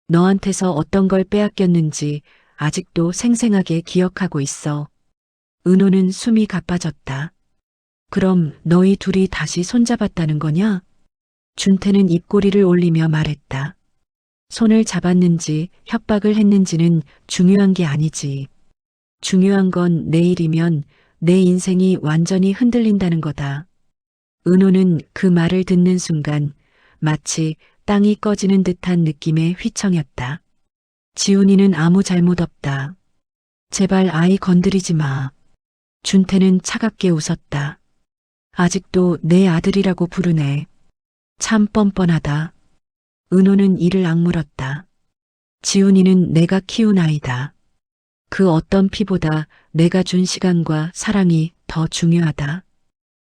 너한테서 어떤 걸 빼앗겼는지 아직도 생생하게 기억하고 있어. 은호는 숨이 가빠졌다. 그럼 너희 둘이 다시 손잡았다는 거냐? 준태는 입꼬리를 올리며 말했다. 손을 잡았는지 협박을 했는지는 중요한 게 아니지. 중요한 건 내일이면 내 인생이 완전히 흔들린다는 거다. 은호는 그 말을 듣는 순간 마치 땅이 꺼지는 듯한 느낌에 휘청였다. 지훈이는 아무 잘못 없다. 제발 아이 건드리지 마. 준태는 차갑게 웃었다. 아직도 내 아들이라고 부르네. 참 뻔뻔하다. 은호는 이를 악물었다. 지훈이는 내가 키운 아이다. 그 어떤 피보다 내가 준 시간과 사랑이 더 중요하다.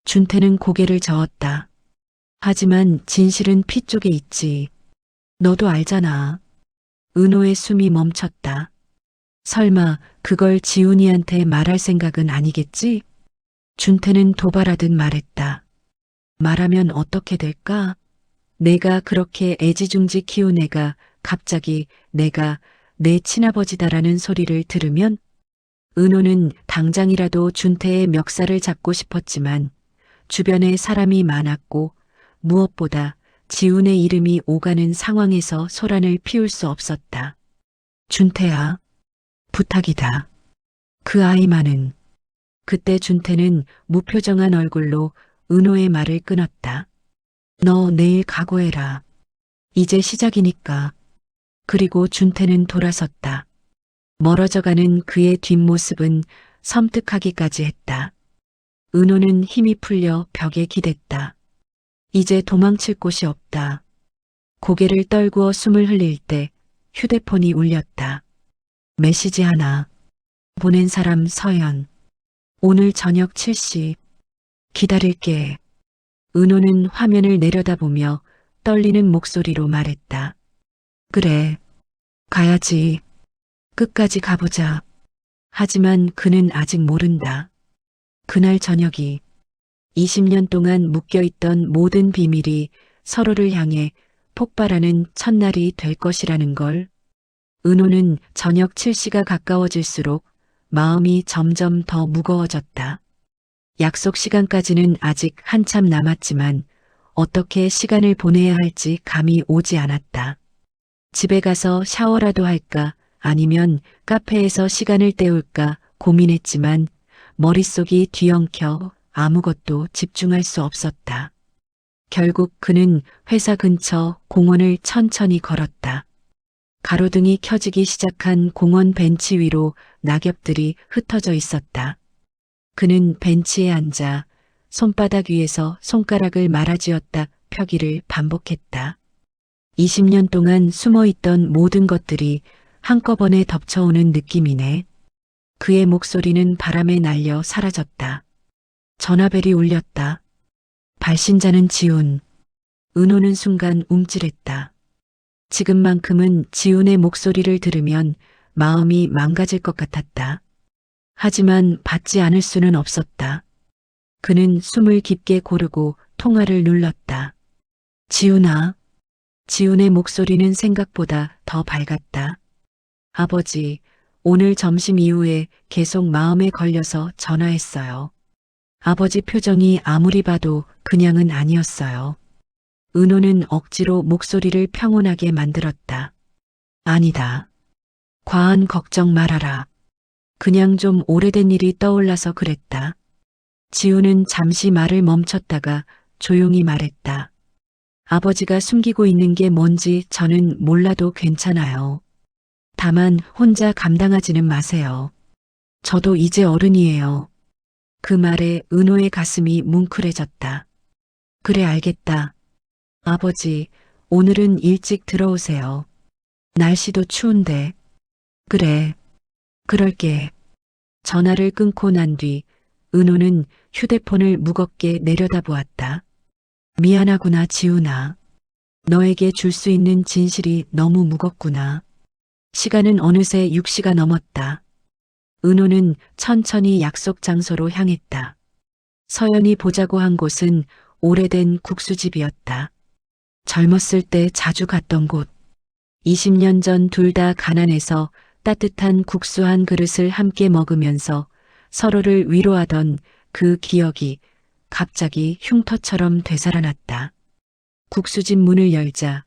준태는 고개를 저었다. 하지만 진실은 피 쪽에 있지. 너도 알잖아. 은호의 숨이 멈췄다. 설마 그걸 지훈이한테 말할 생각은 아니겠지? 준태는 도발하듯 말했다. 말하면 어떻게 될까? 내가 그렇게 애지중지 키운 애가 갑자기 내가 내 친아버지다라는 소리를 들으면? 은호는 당장이라도 준태의 멱살을 잡고 싶었지만 주변에 사람이 많았고 무엇보다 지훈의 이름이 오가는 상황에서 소란을 피울 수 없었다. 준태야, 부탁이다. 그 아이만은. 그때 준태는 무표정한 얼굴로 은호의 말을 끊었다. 너 내일 각오해라. 이제 시작이니까. 그리고 준태는 돌아섰다. 멀어져가는 그의 뒷모습은 섬뜩하기까지 했다. 은호는 힘이 풀려 벽에 기댔다. 이제 도망칠 곳이 없다. 고개를 떨구어 숨을 흘릴 때 휴대폰이 울렸다. 메시지 하나. 보낸 사람 서연. 오늘 저녁 7시. 기다릴게. 은호는 화면을 내려다보며 떨리는 목소리로 말했다. 그래. 가야지. 끝까지 가보자. 하지만 그는 아직 모른다. 그날 저녁이 20년 동안 묶여있던 모든 비밀이 서로를 향해 폭발하는 첫날이 될 것이라는 걸. 은호는 저녁 7시가 가까워질수록 마음이 점점 더 무거워졌다. 약속 시간까지는 아직 한참 남았지만 어떻게 시간을 보내야 할지 감이 오지 않았다. 집에 가서 샤워라도 할까 아니면 카페에서 시간을 때울까 고민했지만 머릿속이 뒤엉켜 아무것도 집중할 수 없었다. 결국 그는 회사 근처 공원을 천천히 걸었다. 가로등이 켜지기 시작한 공원 벤치 위로 낙엽들이 흩어져 있었다. 그는 벤치에 앉아 손바닥 위에서 손가락을 말아쥐었다 펴기를 반복했다. 20년 동안 숨어있던 모든 것들이 한꺼번에 덮쳐오는 느낌이네. 그의 목소리는 바람에 날려 사라졌다. 전화벨이 울렸다. 발신자는 지훈. 은호는 순간 움찔했다. 지금만큼은 지훈의 목소리를 들으면 마음이 망가질 것 같았다. 하지만 받지 않을 수는 없었다. 그는 숨을 깊게 고르고 통화를 눌렀다. 지훈아. 지훈의 목소리는 생각보다 더 밝았다. 아버지, 오늘 점심 이후에 계속 마음에 걸려서 전화했어요. 아버지 표정이 아무리 봐도 그냥은 아니었어요. 은호는 억지로 목소리를 평온하게 만들었다. 아니다. 과한 걱정 말아라. 그냥 좀 오래된 일이 떠올라서 그랬다. 지우는 잠시 말을 멈췄다가 조용히 말했다. 아버지가 숨기고 있는 게 뭔지 저는 몰라도 괜찮아요. 다만 혼자 감당하지는 마세요. 저도 이제 어른이에요. 그 말에 은호의 가슴이 뭉클해졌다. 그래 알겠다. 아버지, 오늘은 일찍 들어오세요. 날씨도 추운데. 그래, 그럴게. 전화를 끊고 난 뒤 은호는 휴대폰을 무겁게 내려다보았다. 미안하구나 지훈아. 너에게 줄 수 있는 진실이 너무 무겁구나. 시간은 어느새 6시가 넘었다. 은호는 천천히 약속 장소로 향했다. 서연이 보자고 한 곳은 오래된 국수집이었다. 젊었을 때 자주 갔던 곳. 20년 전 둘 다 가난해서 따뜻한 국수 한 그릇을 함께 먹으면서 서로를 위로하던 그 기억이 갑자기 흉터처럼 되살아났다. 국수집 문을 열자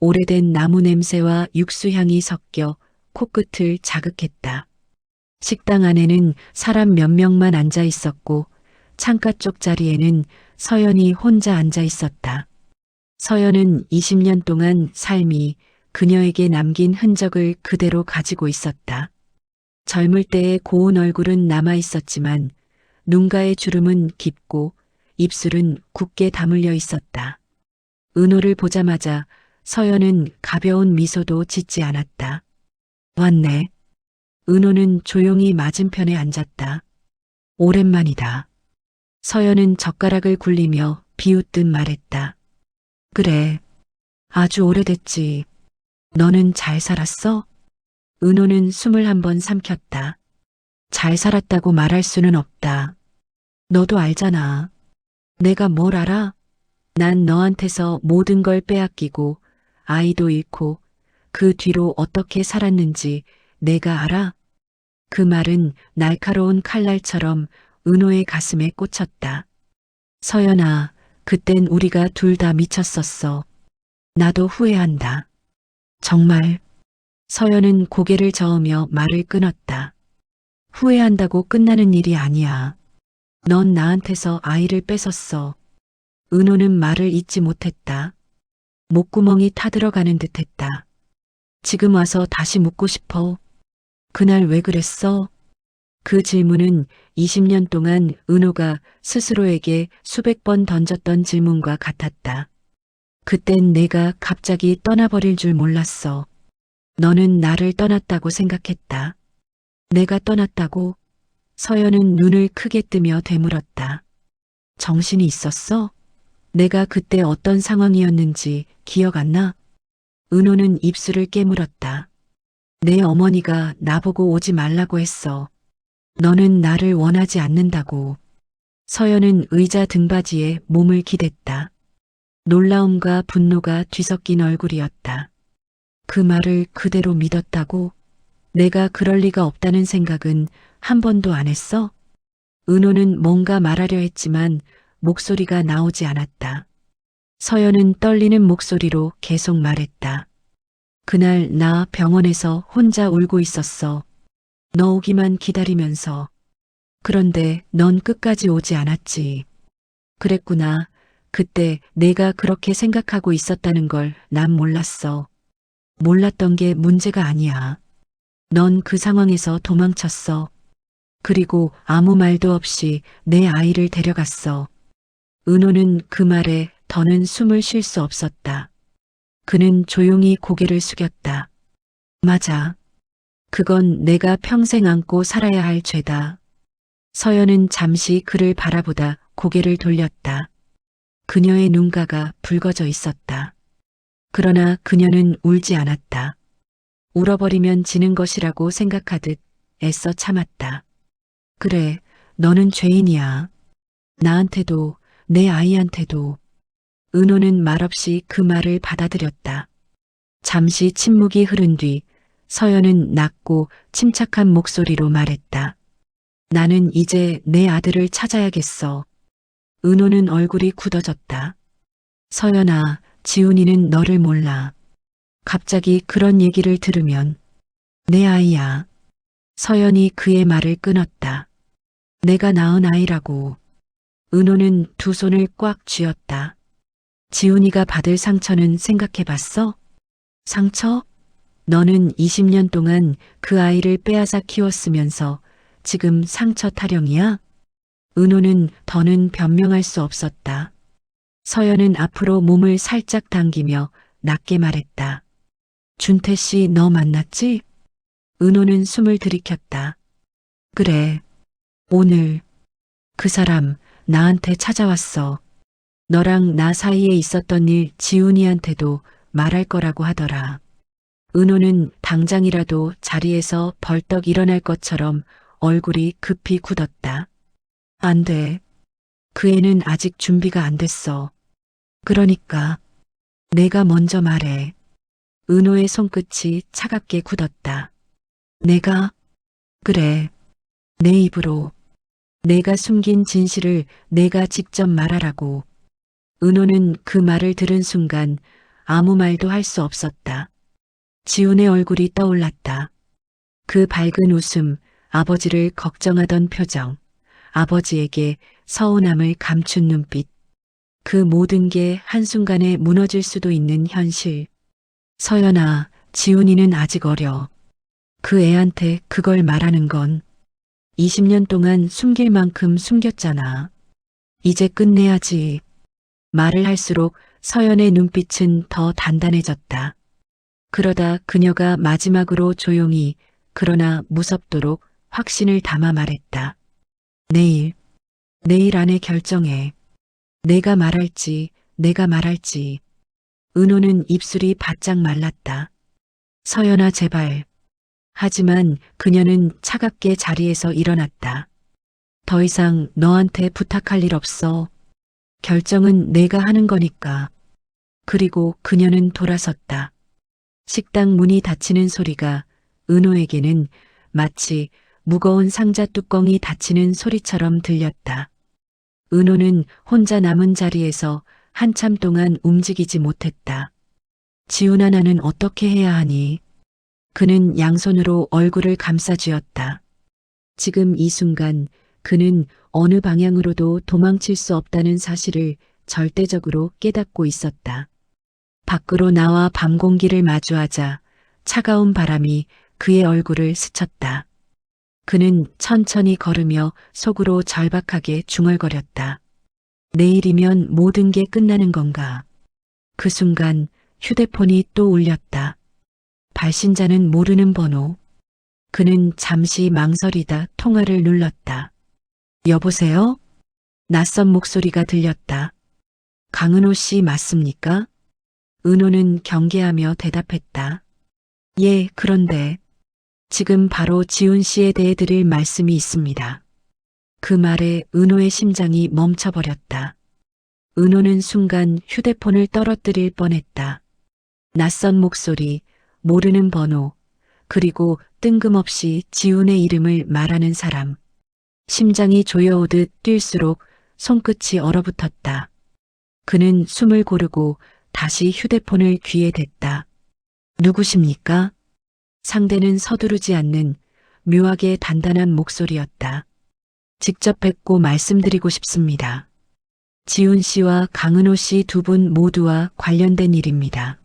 오래된 나무 냄새와 육수 향이 섞여 코끝을 자극했다. 식당 안에는 사람 몇 명만 앉아 있었고 창가 쪽 자리에는 서연이 혼자 앉아 있었다. 서연은 20년 동안 삶이 그녀에게 남긴 흔적을 그대로 가지고 있었다. 젊을 때의 고운 얼굴은 남아 있었지만 눈가의 주름은 깊고 입술은 굳게 다물려 있었다. 은호를 보자마자 서연은 가벼운 미소도 짓지 않았다. 왔네. 은호는 조용히 맞은편에 앉았다. 오랜만이다. 서연은 젓가락을 굴리며 비웃듯 말했다. 그래. 아주 오래됐지. 너는 잘 살았어? 은호는 숨을 한번 삼켰다. 잘 살았다고 말할 수는 없다. 너도 알잖아. 내가 뭘 알아? 난 너한테서 모든 걸 빼앗기고 아이도 잃고 그 뒤로 어떻게 살았는지 내가 알아? 그 말은 날카로운 칼날처럼 은호의 가슴에 꽂혔다. 서연아, 그땐 우리가 둘 다 미쳤었어. 나도 후회한다. 정말. 서연은 고개를 저으며 말을 끊었다. 후회한다고 끝나는 일이 아니야. 넌 나한테서 아이를 뺏었어. 은호는 말을 잇지 못했다. 목구멍이 타들어가는 듯했다. 지금 와서 다시 묻고 싶어. 그날 왜 그랬어? 그 질문은 20년 동안 은호가 스스로에게 수백 번 던졌던 질문과 같았다. 그땐 내가 갑자기 떠나버릴 줄 몰랐어. 너는 나를 떠났다고 생각했다. 내가 떠났다고? 서연은 눈을 크게 뜨며 되물었다. 정신이 있었어? 내가 그때 어떤 상황이었는지 기억 안 나? 은호는 입술을 깨물었다. 내 어머니가 나보고 오지 말라고 했어. 너는 나를 원하지 않는다고. 서연은 의자 등받이에 몸을 기댔다. 놀라움과 분노가 뒤섞인 얼굴이었다. 그 말을 그대로 믿었다고? 내가 그럴 리가 없다는 생각은 한 번도 안 했어? 은호는 뭔가 말하려 했지만 목소리가 나오지 않았다. 서연은 떨리는 목소리로 계속 말했다. 그날 나 병원에서 혼자 울고 있었어. 너 오기만 기다리면서. 그런데 넌 끝까지 오지 않았지. 그랬구나. 그때 내가 그렇게 생각하고 있었다는 걸 난 몰랐어. 몰랐던 게 문제가 아니야. 넌 그 상황에서 도망쳤어. 그리고 아무 말도 없이 내 아이를 데려갔어. 은호는 그 말에 더는 숨을 쉴 수 없었다. 그는 조용히 고개를 숙였다. 맞아. 그건 내가 평생 안고 살아야 할 죄다. 서연은 잠시 그를 바라보다 고개를 돌렸다. 그녀의 눈가가 붉어져 있었다. 그러나 그녀는 울지 않았다. 울어버리면 지는 것이라고 생각하듯 애써 참았다. 그래, 너는 죄인이야. 나한테도, 내 아이한테도. 은호는 말없이 그 말을 받아들였다. 잠시 침묵이 흐른 뒤 서연은 낮고 침착한 목소리로 말했다. 나는 이제 내 아들을 찾아야겠어. 은호는 얼굴이 굳어졌다. 서연아, 지훈이는 너를 몰라. 갑자기 그런 얘기를 들으면 내 아이야. 서연이 그의 말을 끊었다. 내가 낳은 아이라고. 은호는 두 손을 꽉 쥐었다. 지훈이가 받을 상처는 생각해 봤어? 상처? 너는 20년 동안 그 아이를 빼앗아 키웠으면서 지금 상처 타령이야? 은호는 더는 변명할 수 없었다. 서연은 앞으로 몸을 살짝 당기며 낮게 말했다. 준태 씨 너 만났지? 은호는 숨을 들이켰다. 그래. 오늘 그 사람 나한테 찾아왔어. 너랑 나 사이에 있었던 일 지훈이한테도 말할 거라고 하더라. 은호는 당장이라도 자리에서 벌떡 일어날 것처럼 얼굴이 급히 굳었다. 안 돼. 그 애는 아직 준비가 안 됐어. 그러니까 내가 먼저 말해. 은호의 손끝이 차갑게 굳었다. 내가? 그래. 내 입으로. 내가 숨긴 진실을 내가 직접 말하라고. 은호는 그 말을 들은 순간 아무 말도 할 수 없었다. 지훈의 얼굴이 떠올랐다. 그 밝은 웃음, 아버지를 걱정하던 표정, 아버지에게 서운함을 감춘 눈빛. 그 모든 게 한순간에 무너질 수도 있는 현실. 서연아, 지훈이는 아직 어려. 그 애한테 그걸 말하는 건 20년 동안 숨길 만큼 숨겼잖아. 이제 끝내야지. 말을 할수록 서연의 눈빛은 더 단단해졌다. 그러다 그녀가 마지막으로 조용히 그러나 무섭도록 확신을 담아 말했다. 내일 안에 결정해. 내가 말할지. 은호는 입술이 바짝 말랐다. 서연아 제발. 하지만 그녀는 차갑게 자리에서 일어났다. 더 이상 너한테 부탁할 일 없어. 결정은 내가 하는 거니까. 그리고 그녀는 돌아섰다. 식당 문이 닫히는 소리가 은호에게는 마치 무거운 상자 뚜껑이 닫히는 소리처럼 들렸다. 은호는 혼자 남은 자리에서 한참 동안 움직이지 못했다. 지훈아 나는 어떻게 해야 하니? 그는 양손으로 얼굴을 감싸쥐었다. 지금 이 순간 그는 어느 방향으로도 도망칠 수 없다는 사실을 절대적으로 깨닫고 있었다. 밖으로 나와 밤 공기를 마주하자 차가운 바람이 그의 얼굴을 스쳤다. 그는 천천히 걸으며 속으로 절박하게 중얼거렸다. 내일이면 모든 게 끝나는 건가? 그 순간 휴대폰이 또 울렸다. 발신자는 모르는 번호. 그는 잠시 망설이다 통화를 눌렀다. 여보세요? 낯선 목소리가 들렸다. 강은호 씨 맞습니까? 은호는 경계하며 대답했다. 예, 그런데 지금 바로 지훈 씨에 대해 드릴 말씀이 있습니다. 그 말에 은호의 심장이 멈춰버렸다. 은호는 순간 휴대폰을 떨어뜨릴 뻔했다. 낯선 목소리, 모르는 번호, 그리고 뜬금없이 지훈의 이름을 말하는 사람. 심장이 조여오듯 뛸수록 손끝이 얼어붙었다. 그는 숨을 고르고 다시 휴대폰을 귀에 댔다. 누구십니까? 상대는 서두르지 않는 묘하게 단단한 목소리였다. 직접 뵙고 말씀드리고 싶습니다. 지훈 씨와 강은호 씨 두 분 모두와 관련된 일입니다.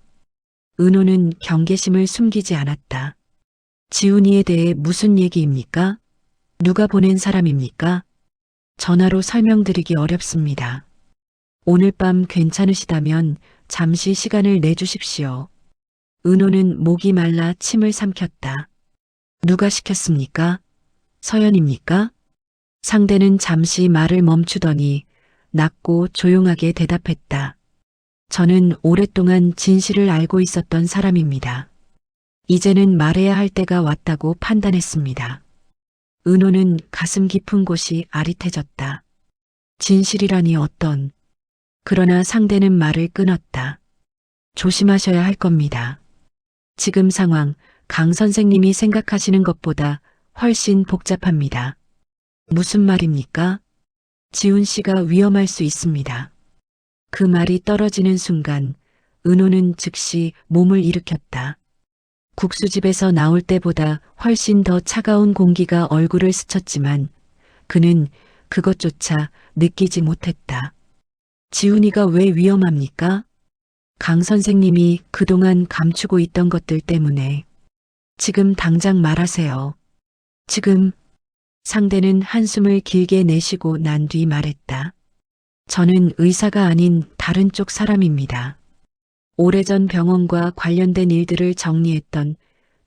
은호는 경계심을 숨기지 않았다. 지훈이에 대해 무슨 얘기입니까? 누가 보낸 사람입니까? 전화로 설명드리기 어렵습니다. 오늘 밤 괜찮으시다면 잠시 시간을 내주십시오. 은호는 목이 말라 침을 삼켰다. 누가 시켰습니까? 서연입니까? 상대는 잠시 말을 멈추더니 낮고 조용하게 대답했다. 저는 오랫동안 진실을 알고 있었던 사람입니다. 이제는 말해야 할 때가 왔다고 판단했습니다. 은호는 가슴 깊은 곳이 아릿해졌다. 진실이라니 어떤. 그러나 상대는 말을 끊었다. 조심하셔야 할 겁니다. 지금 상황, 강 선생님이 생각하시는 것보다 훨씬 복잡합니다. 무슨 말입니까? 지훈 씨가 위험할 수 있습니다. 그 말이 떨어지는 순간 은호는 즉시 몸을 일으켰다. 국수집에서 나올 때보다 훨씬 더 차가운 공기가 얼굴을 스쳤지만 그는 그것조차 느끼지 못했다. 지훈이가 왜 위험합니까? 강 선생님이 그동안 감추고 있던 것들 때문에. 지금 당장 말하세요. 지금. 상대는 한숨을 길게 내쉬고 난 뒤 말했다. 저는 의사가 아닌 다른 쪽 사람입니다. 오래전 병원과 관련된 일들을 정리했던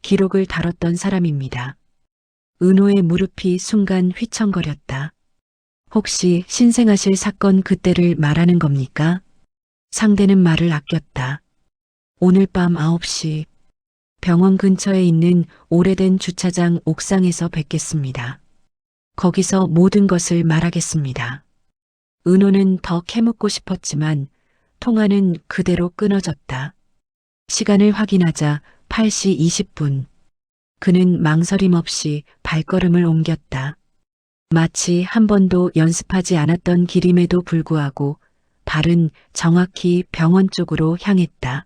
기록을 다뤘던 사람입니다. 은호의 무릎이 순간 휘청거렸다. 혹시 신생아실 사건 그때를 말하는 겁니까? 상대는 말을 아꼈다. 오늘 밤 9시 병원 근처에 있는 오래된 주차장 옥상에서 뵙겠습니다. 거기서 모든 것을 말하겠습니다. 은호는 더 캐묻고 싶었지만 통화는 그대로 끊어졌다. 시간을 확인하자 8시 20분. 그는 망설임 없이 발걸음을 옮겼다. 마치 한 번도 연습하지 않았던 길임에도 불구하고 발은 정확히 병원 쪽으로 향했다.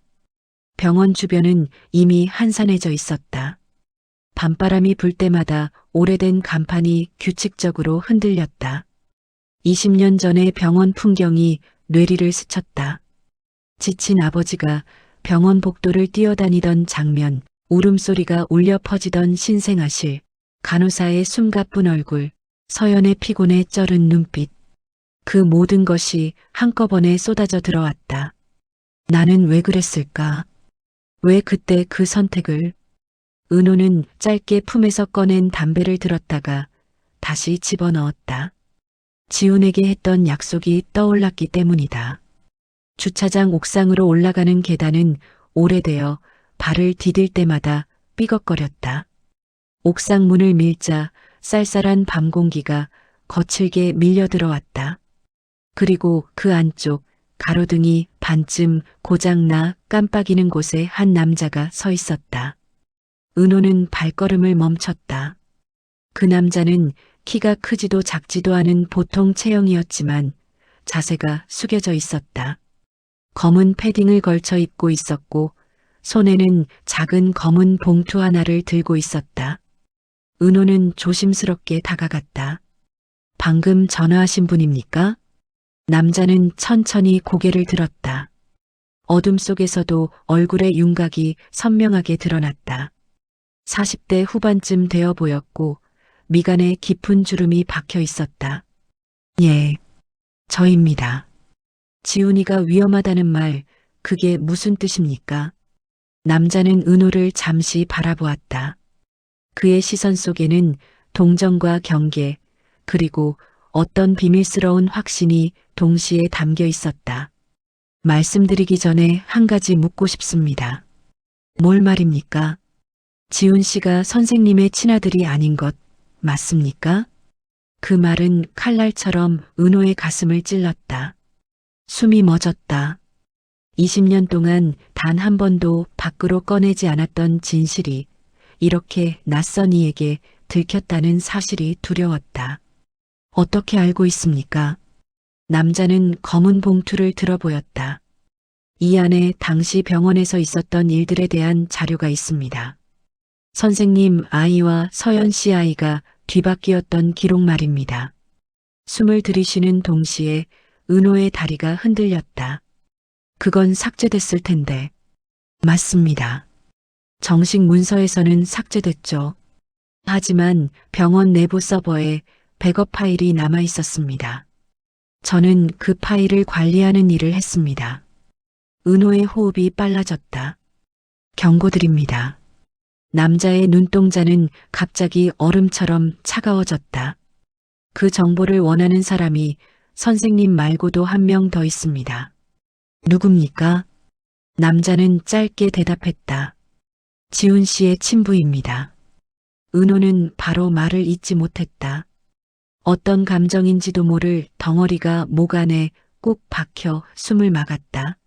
병원 주변은 이미 한산해져 있었다. 밤바람이 불 때마다 오래된 간판이 규칙적으로 흔들렸다. 20년 전의 병원 풍경이 뇌리를 스쳤다. 지친 아버지가 병원 복도를 뛰어다니던 장면, 울음소리가 울려 퍼지던 신생아실, 간호사의 숨가쁜 얼굴, 서연의 피곤에 쩔은 눈빛. 그 모든 것이 한꺼번에 쏟아져 들어왔다. 나는 왜 그랬을까? 왜 그때 그 선택을? 은호는 짧게 품에서 꺼낸 담배를 들었다가 다시 집어넣었다. 지훈에게 했던 약속이 떠올랐기 때문이다. 주차장 옥상으로 올라가는 계단은 오래되어 발을 디딜 때마다 삐걱거렸다. 옥상 문을 밀자 쌀쌀한 밤 공기가 거칠게 밀려 들어왔다. 그리고 그 안쪽 가로등이 반쯤 고장나 깜빡이는 곳에 한 남자가 서 있었다. 은호는 발걸음을 멈췄다. 그 남자는 키가 크지도 작지도 않은 보통 체형이었지만 자세가 숙여져 있었다. 검은 패딩을 걸쳐 입고 있었고 손에는 작은 검은 봉투 하나를 들고 있었다. 은호는 조심스럽게 다가갔다. 방금 전화하신 분입니까? 남자는 천천히 고개를 들었다. 어둠 속에서도 얼굴의 윤곽이 선명하게 드러났다. 40대 후반쯤 되어 보였고 미간에 깊은 주름이 박혀 있었다. 예, 저입니다. 지훈이가 위험하다는 말, 그게 무슨 뜻입니까? 남자는 은호를 잠시 바라보았다. 그의 시선 속에는 동정과 경계, 그리고 어떤 비밀스러운 확신이 동시에 담겨 있었다. 말씀드리기 전에 한 가지 묻고 싶습니다. 뭘 말입니까? 지훈 씨가 선생님의 친아들이 아닌 것 맞습니까? 그 말은 칼날처럼 은호의 가슴을 찔렀다. 숨이 멎었다. 20년 동안 단 한 번도 밖으로 꺼내지 않았던 진실이 이렇게 낯선 이에게 들켰다는 사실이 두려웠다. 어떻게 알고 있습니까? 남자는 검은 봉투를 들어 보였다. 이 안에 당시 병원에서 있었던 일들에 대한 자료가 있습니다. 선생님 아이와 서연 씨 아이가 뒤바뀌었던 기록 말입니다. 숨을 들이쉬는 동시에 은호의 다리가 흔들렸다. 그건 삭제됐을 텐데. 맞습니다. 정식 문서에서는 삭제됐죠. 하지만 병원 내부 서버에 백업 파일이 남아 있었습니다. 저는 그 파일을 관리하는 일을 했습니다. 은호의 호흡이 빨라졌다. 경고드립니다. 남자의 눈동자는 갑자기 얼음처럼 차가워졌다. 그 정보를 원하는 사람이 선생님 말고도 한 명 더 있습니다. 누굽니까? 남자는 짧게 대답했다. 지훈 씨의 친부입니다. 은호는 바로 말을 잇지 못했다. 어떤 감정인지도 모를 덩어리가 목 안에 꾹 박혀 숨을 막았다.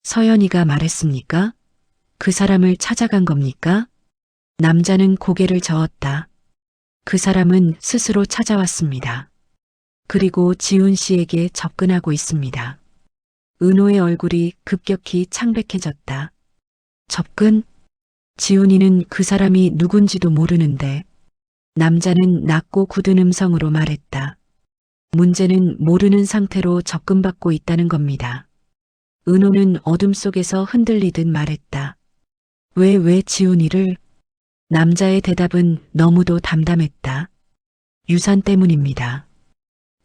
서연이가 말했습니까? 그 사람을 찾아간 겁니까? 남자는 고개를 저었다. 그 사람은 스스로 찾아왔습니다. 그리고 지훈 씨에게 접근하고 있습니다. 은호의 얼굴이 급격히 창백해졌다. 접근? 지훈이는 그 사람이 누군지도 모르는데. 남자는 낮고 굳은 음성으로 말했다. 문제는 모르는 상태로 접근받고 있다는 겁니다. 은호는 어둠 속에서 흔들리듯 말했다. 왜 지훈이를? 남자의 대답은 너무도 담담했다. 유산 때문입니다.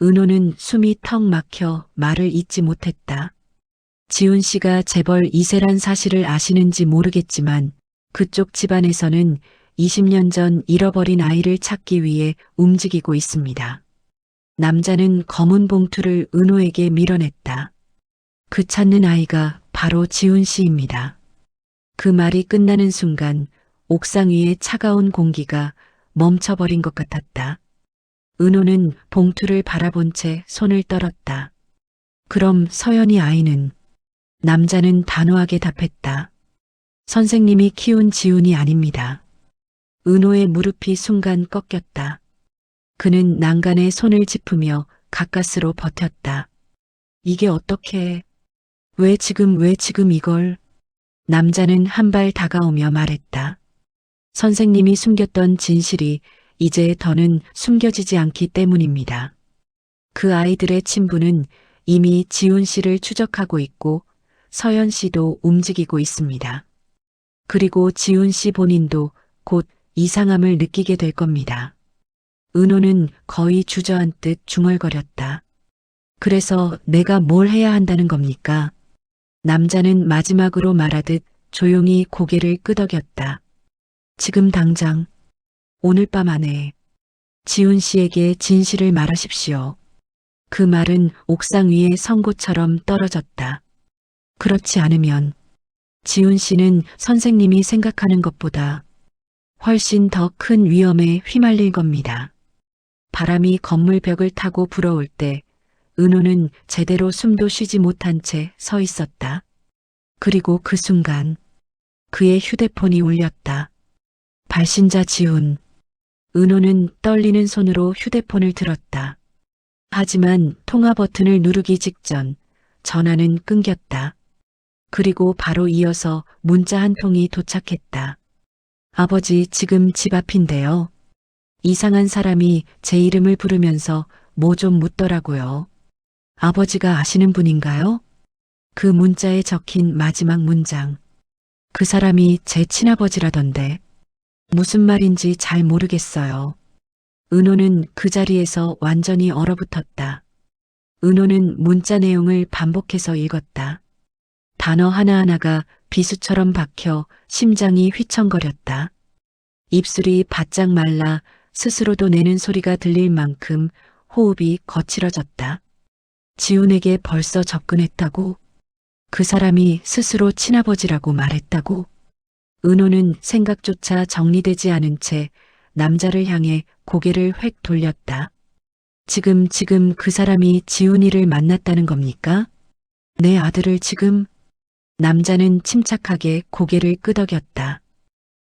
은호는 숨이 턱 막혀 말을 잇지 못했다. 지훈 씨가 재벌 2세란 사실을 아시는지 모르겠지만 그쪽 집안에서는 20년 전 잃어버린 아이를 찾기 위해 움직이고 있습니다. 남자는 검은 봉투를 은호에게 밀어냈다. 그 찾는 아이가 바로 지훈 씨입니다. 그 말이 끝나는 순간 옥상 위의 차가운 공기가 멈춰버린 것 같았다. 은호는 봉투를 바라본 채 손을 떨었다. 그럼 서연이 아이는? 남자는 단호하게 답했다. 선생님이 키운 지훈이 아닙니다. 은호의 무릎이 순간 꺾였다. 그는 난간에 손을 짚으며 가까스로 버텼다. 이게 어떻게, 왜 지금 이걸? 남자는 한 발 다가오며 말했다. 선생님이 숨겼던 진실이 이제 더는 숨겨지지 않기 때문입니다. 그 아이들의 친부는 이미 지훈 씨를 추적하고 있고 서연 씨도 움직이고 있습니다. 그리고 지훈 씨 본인도 곧 이상함을 느끼게 될 겁니다. 은호는 거의 주저앉듯 중얼거렸다. 그래서 내가 뭘 해야 한다는 겁니까? 남자는 마지막으로 말하듯 조용히 고개를 끄덕였다. 지금 당장, 오늘 밤 안에 지훈 씨에게 진실을 말하십시오. 그 말은 옥상 위의 성고처럼 떨어졌다. 그렇지 않으면 지훈 씨는 선생님이 생각하는 것보다 훨씬 더 큰 위험에 휘말릴 겁니다. 바람이 건물 벽을 타고 불어올 때 은호는 제대로 숨도 쉬지 못한 채 서 있었다. 그리고 그 순간 그의 휴대폰이 울렸다. 발신자 지훈. 은호는 떨리는 손으로 휴대폰을 들었다. 하지만 통화 버튼을 누르기 직전 전화는 끊겼다. 그리고 바로 이어서 문자 한 통이 도착했다. 아버지, 지금 집 앞인데요. 이상한 사람이 제 이름을 부르면서 뭐 좀 묻더라고요. 아버지가 아시는 분인가요? 그 문자에 적힌 마지막 문장. 그 사람이 제 친아버지라던데. 무슨 말인지 잘 모르겠어요. 은호는 그 자리에서 완전히 얼어붙었다. 은호는 문자 내용을 반복해서 읽었다. 단어 하나하나가 비수처럼 박혀 심장이 휘청거렸다. 입술이 바짝 말라 스스로도 내는 소리가 들릴 만큼 호흡이 거칠어졌다. 지훈에게 벌써 접근했다고? 그 사람이 스스로 친아버지라고 말했다고? 은호는 생각조차 정리되지 않은 채 남자를 향해 고개를 획 돌렸다. 지금 그 사람이 지훈이를 만났다는 겁니까? 내 아들을 지금? 남자는 침착하게 고개를 끄덕였다.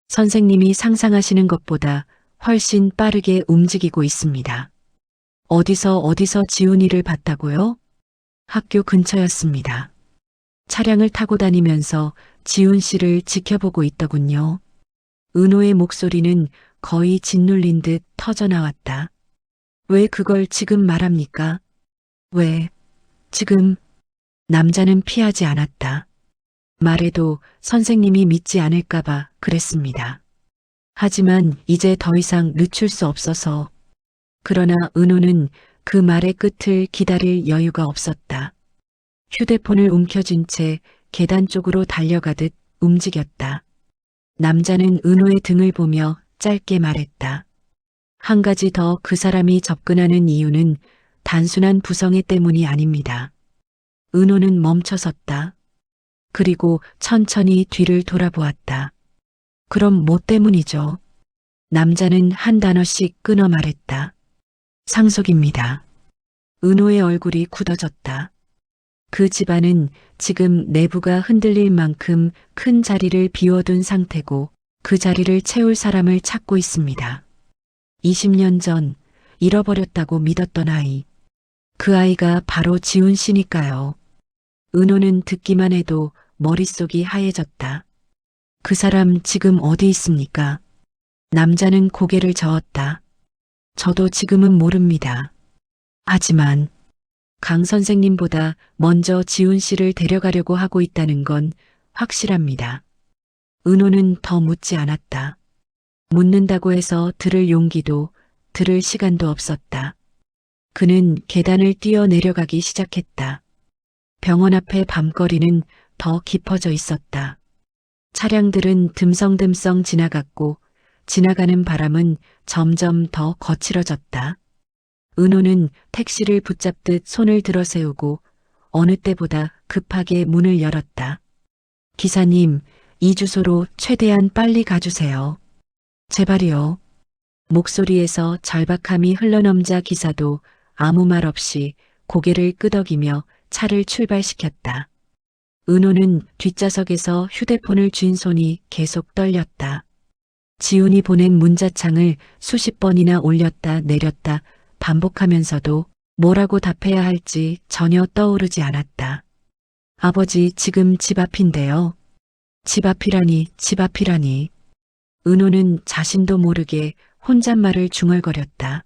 선생님이 상상하시는 것보다 훨씬 빠르게 움직이고 있습니다. 어디서 지훈이를 봤다고요? 학교 근처였습니다. 차량을 타고 다니면서 지훈 씨를 지켜보고 있더군요. 은호의 목소리는 거의 짓눌린 듯 터져나왔다. 왜 그걸 지금 말합니까? 왜, 지금, 남자는 피하지 않았다. 말해도 선생님이 믿지 않을까봐 그랬습니다. 하지만 이제 더 이상 늦출 수 없어서. 그러나 은호는 그 말의 끝을 기다릴 여유가 없었다. 휴대폰을 움켜쥔 채 계단 쪽으로 달려가듯 움직였다. 남자는 은호의 등을 보며 짧게 말했다. 한 가지 더 그 사람이 접근하는 이유는 단순한 부성애 때문이 아닙니다. 은호는 멈춰섰다. 그리고 천천히 뒤를 돌아보았다. 그럼 뭐 때문이죠? 남자는 한 단어씩 끊어 말했다. 상속입니다. 은호의 얼굴이 굳어졌다. 그 집안은 지금 내부가 흔들릴 만큼 큰 자리를 비워둔 상태고 그 자리를 채울 사람을 찾고 있습니다. 20년 전 잃어버렸다고 믿었던 아이. 그 아이가 바로 지훈 씨니까요. 은호는 듣기만 해도 머릿속이 하얘졌다. 그 사람 지금 어디 있습니까? 남자는 고개를 저었다. 저도 지금은 모릅니다. 하지만 강 선생님보다 먼저 지훈 씨를 데려가려고 하고 있다는 건 확실합니다. 은호는 더 묻지 않았다. 묻는다고 해서 들을 용기도 들을 시간도 없었다. 그는 계단을 뛰어 내려가기 시작했다. 병원 앞의 밤거리는 더 깊어져 있었다. 차량들은 듬성듬성 지나갔고 지나가는 바람은 점점 더 거칠어졌다. 은호는 택시를 붙잡듯 손을 들어 세우고 어느 때보다 급하게 문을 열었다. 기사님, 이 주소로 최대한 빨리 가주세요. 제발이요. 목소리에서 절박함이 흘러넘자 기사도 아무 말 없이 고개를 끄덕이며 차를 출발시켰다. 은호는 뒷좌석에서 휴대폰을 쥔 손이 계속 떨렸다. 지훈이 보낸 문자창을 수십 번이나 올렸다 내렸다 반복하면서도 뭐라고 답해야 할지 전혀 떠오르지 않았다. 아버지 지금 집 앞인데요. 집 앞이라니. 은호는 자신도 모르게 혼잣말을 중얼거렸다.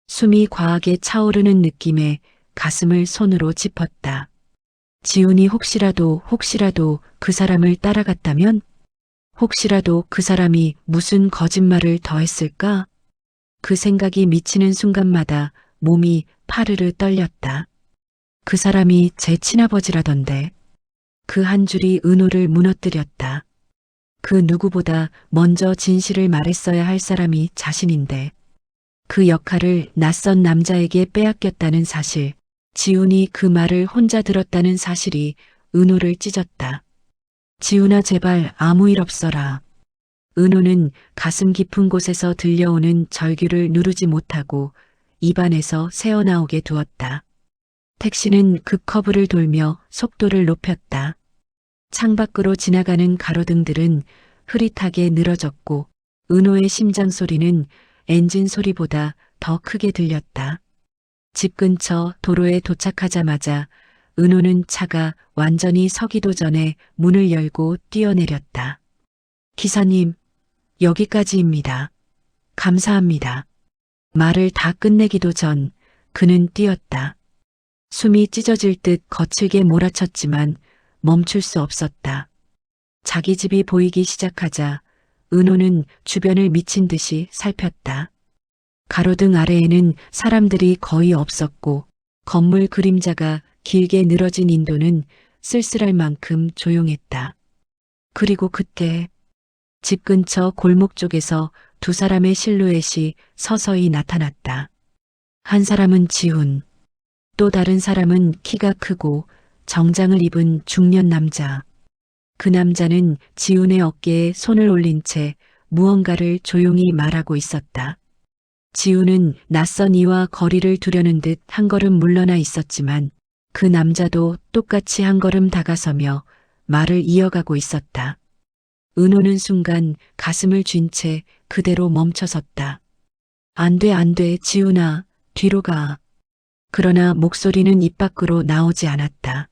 숨이 과하게 차오르는 느낌에 가슴을 손으로 짚었다. 지훈이 혹시라도 그 사람을 따라갔다면? 혹시라도 그 사람이 무슨 거짓말을 더 했을까? 그 생각이 미치는 순간마다 몸이 파르르 떨렸다. 그 사람이 제 친아버지라던데. 그 한 줄이 은호를 무너뜨렸다. 그 누구보다 먼저 진실을 말했어야 할 사람이 자신인데 그 역할을 낯선 남자에게 빼앗겼다는 사실, 지훈이 그 말을 혼자 들었다는 사실이 은호를 찢었다. 지훈아 제발 아무 일 없어라. 은호는 가슴 깊은 곳에서 들려오는 절규를 누르지 못하고 입안에서 새어나오게 두었다. 택시는 급 커브를 돌며 속도를 높였다. 창밖으로 지나가는 가로등들은 흐릿하게 늘어졌고 은호의 심장 소리는 엔진 소리보다 더 크게 들렸다. 집 근처 도로에 도착하자마자 은호는 차가 완전히 서기도 전에 문을 열고 뛰어내렸다. 기사님, 여기까지입니다. 감사합니다. 말을 다 끝내기도 전 그는 뛰었다. 숨이 찢어질 듯 거칠게 몰아쳤지만 멈출 수 없었다. 자기 집이 보이기 시작하자 은호는 주변을 미친 듯이 살폈다. 가로등 아래에는 사람들이 거의 없었고 건물 그림자가 길게 늘어진 인도는 쓸쓸할 만큼 조용했다. 그리고 그때 집 근처 골목 쪽에서 두 사람의 실루엣이 서서히 나타났다. 한 사람은 지훈, 또 다른 사람은 키가 크고 정장을 입은 중년 남자. 그 남자는 지훈의 어깨에 손을 올린 채 무언가를 조용히 말하고 있었다. 지훈은 낯선 이와 거리를 두려는 듯 한 걸음 물러나 있었지만 그 남자도 똑같이 한 걸음 다가서며 말을 이어가고 있었다. 은호는 순간 가슴을 쥔 채 그대로 멈춰섰다. 안 돼, 지훈아, 뒤로 가. 그러나 목소리는 입 밖으로 나오지 않았다.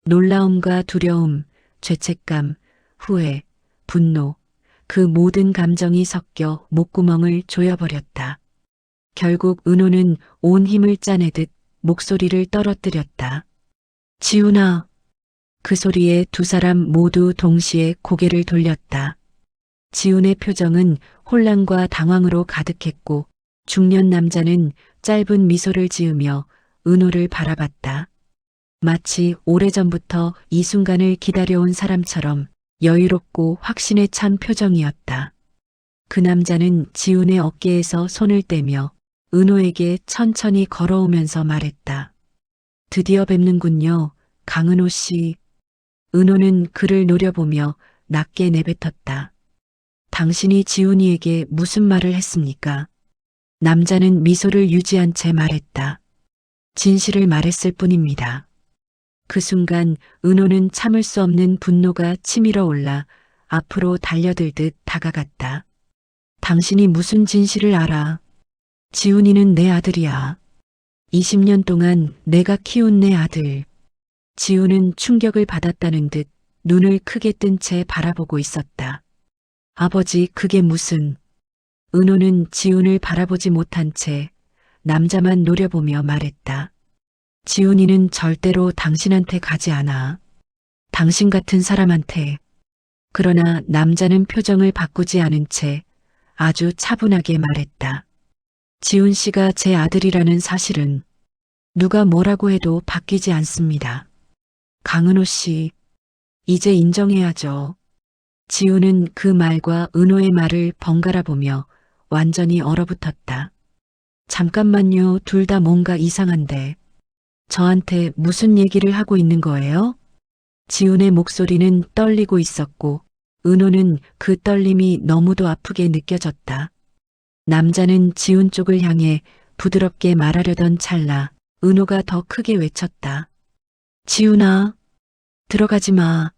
놀라움과 두려움, 죄책감, 후회, 분노, 그 모든 감정이 섞여 목구멍을 조여버렸다. 결국 은호는 온 힘을 짜내듯 목소리를 떨어뜨렸다. 지훈아. 그 소리에 두 사람 모두 동시에 고개를 돌렸다. 지훈의 표정은 혼란과 당황으로 가득했고 중년 남자는 짧은 미소를 지으며 은호를 바라봤다. 마치 오래전부터 이 순간을 기다려온 사람처럼 여유롭고 확신에 찬 표정이었다. 그 남자는 지훈의 어깨에서 손을 떼며 은호에게 천천히 걸어오면서 말했다. 드디어 뵙는군요, 강은호 씨. 은호는 그를 노려보며 낮게 내뱉었다. 당신이 지훈이에게 무슨 말을 했습니까? 남자는 미소를 유지한 채 말했다. 진실을 말했을 뿐입니다. 그 순간 은호는 참을 수 없는 분노가 치밀어 올라 앞으로 달려들듯 다가갔다. 당신이 무슨 진실을 알아? 지훈이는 내 아들이야. 20년 동안 내가 키운 내 아들. 지훈은 충격을 받았다는 듯 눈을 크게 뜬 채 바라보고 있었다. 아버지, 그게 무슨... 은호는 지훈을 바라보지 못한 채 남자만 노려보며 말했다. 지훈이는 절대로 당신한테 가지 않아. 당신 같은 사람한테. 그러나 남자는 표정을 바꾸지 않은 채 아주 차분하게 말했다. 지훈 씨가 제 아들이라는 사실은 누가 뭐라고 해도 바뀌지 않습니다. 강은호 씨, 이제 인정해야죠. 지훈은 그 말과 은호의 말을 번갈아 보며 완전히 얼어붙었다. 잠깐만요, 둘 다 뭔가 이상한데. 저한테 무슨 얘기를 하고 있는 거예요? 지훈의 목소리는 떨리고 있었고 은호는 그 떨림이 너무도 아프게 느껴졌다. 남자는 지훈 쪽을 향해 부드럽게 말하려던 찰나 은호가 더 크게 외쳤다. 지훈아, 들어가지 마.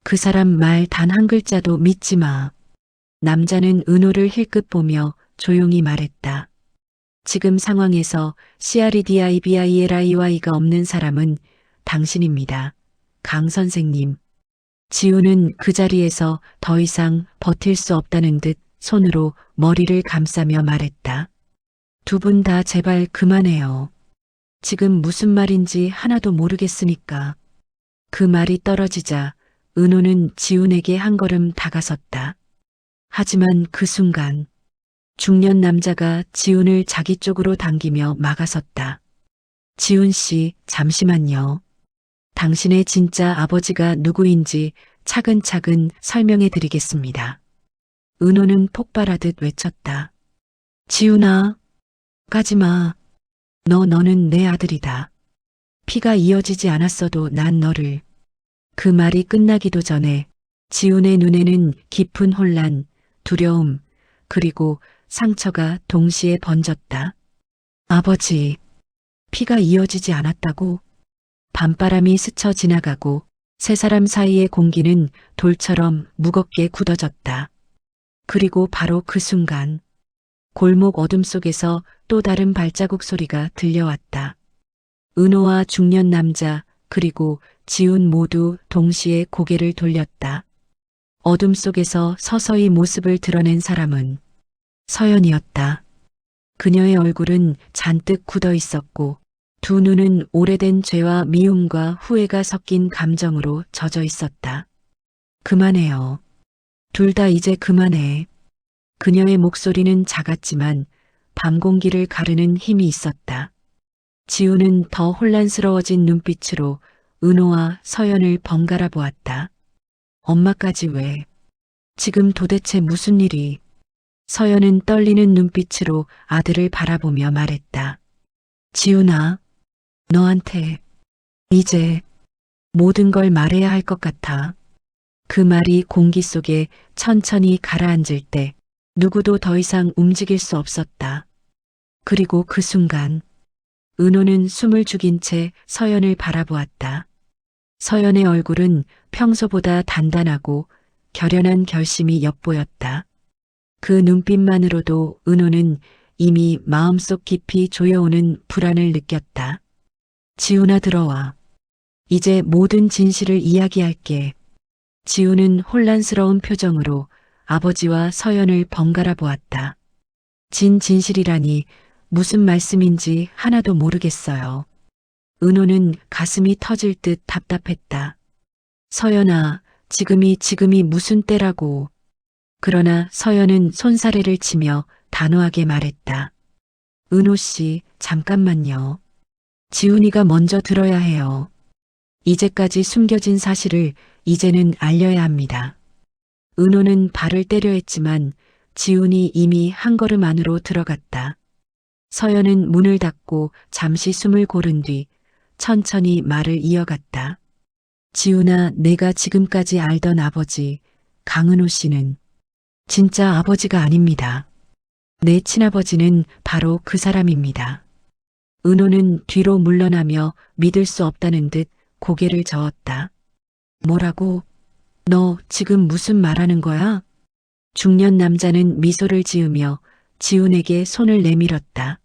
그 사람 말 단 한 글자도 믿지 마. 남자는 은호를 힐끗 보며 조용히 말했다. 지금 상황에서 CREDIVILIY가 없는 사람은 당신입니다. 강 선생님. 지훈은 그 자리에서 더 이상 버틸 수 없다는 듯 손으로 머리를 감싸며 말했다. 두 분 다 제발 그만해요. 지금 무슨 말인지 하나도 모르겠으니까. 그 말이 떨어지자 은호는 지훈에게 한 걸음 다가섰다. 하지만 그 순간 중년 남자가 지훈을 자기 쪽으로 당기며 막아섰다. 지훈 씨, 잠시만요. 당신의 진짜 아버지가 누구인지 차근차근 설명해 드리겠습니다. 은호는 폭발하듯 외쳤다. 지훈아, 가지마. 너는 내 아들이다. 피가 이어지지 않았어도 난 너를. 그 말이 끝나기도 전에 지훈의 눈에는 깊은 혼란, 두려움, 그리고 상처가 동시에 번졌다. 아버지, 피가 이어지지 않았다고? 밤바람이 스쳐 지나가고 세 사람 사이의 공기는 돌처럼 무겁게 굳어졌다. 그리고 바로 그 순간 골목 어둠 속에서 또 다른 발자국 소리가 들려왔다. 은호와 중년 남자 그리고 지훈 모두 동시에 고개를 돌렸다. 어둠 속에서 서서히 모습을 드러낸 사람은 서연이었다. 그녀의 얼굴은 잔뜩 굳어 있었고 두 눈은 오래된 죄와 미움과 후회가 섞인 감정으로 젖어 있었다. 그만해요. 둘 다 이제 그만해. 그녀의 목소리는 작았지만 밤 공기를 가르는 힘이 있었다. 지훈은 더 혼란스러워진 눈빛으로 은호와 서연을 번갈아 보았다. 엄마까지 왜? 지금 도대체 무슨 일이? 서연은 떨리는 눈빛으로 아들을 바라보며 말했다. 지훈아, 너한테 이제 모든 걸 말해야 할 것 같아. 그 말이 공기 속에 천천히 가라앉을 때 누구도 더 이상 움직일 수 없었다. 그리고 그 순간 은호는 숨을 죽인 채 서연을 바라보았다. 서연의 얼굴은 평소보다 단단하고 결연한 결심이 엿보였다. 그 눈빛만으로도 은호는 이미 마음속 깊이 조여오는 불안을 느꼈다. 지훈아, 들어와. 이제 모든 진실을 이야기할게. 지훈은 혼란스러운 표정으로 아버지와 서연을 번갈아 보았다. 진실이라니 무슨 말씀인지 하나도 모르겠어요. 은호는 가슴이 터질 듯 답답했다. 서연아, 지금이 무슨 때라고. 그러나 서연은 손사래를 치며 단호하게 말했다. 은호 씨, 잠깐만요. 지훈이가 먼저 들어야 해요. 이제까지 숨겨진 사실을 이제는 알려야 합니다. 은호는 발을 때려 했지만 지훈이 이미 한 걸음 안으로 들어갔다. 서연은 문을 닫고 잠시 숨을 고른 뒤 천천히 말을 이어갔다. 지훈아, 내가 지금까지 알던 아버지 강은호 씨는 진짜 아버지가 아닙니다. 내 친아버지는 바로 그 사람입니다. 은호는 뒤로 물러나며 믿을 수 없다는 듯 고개를 저었다. 뭐라고? 너 지금 무슨 말하는 거야? 중년 남자는 미소를 지으며 지훈에게 손을 내밀었다.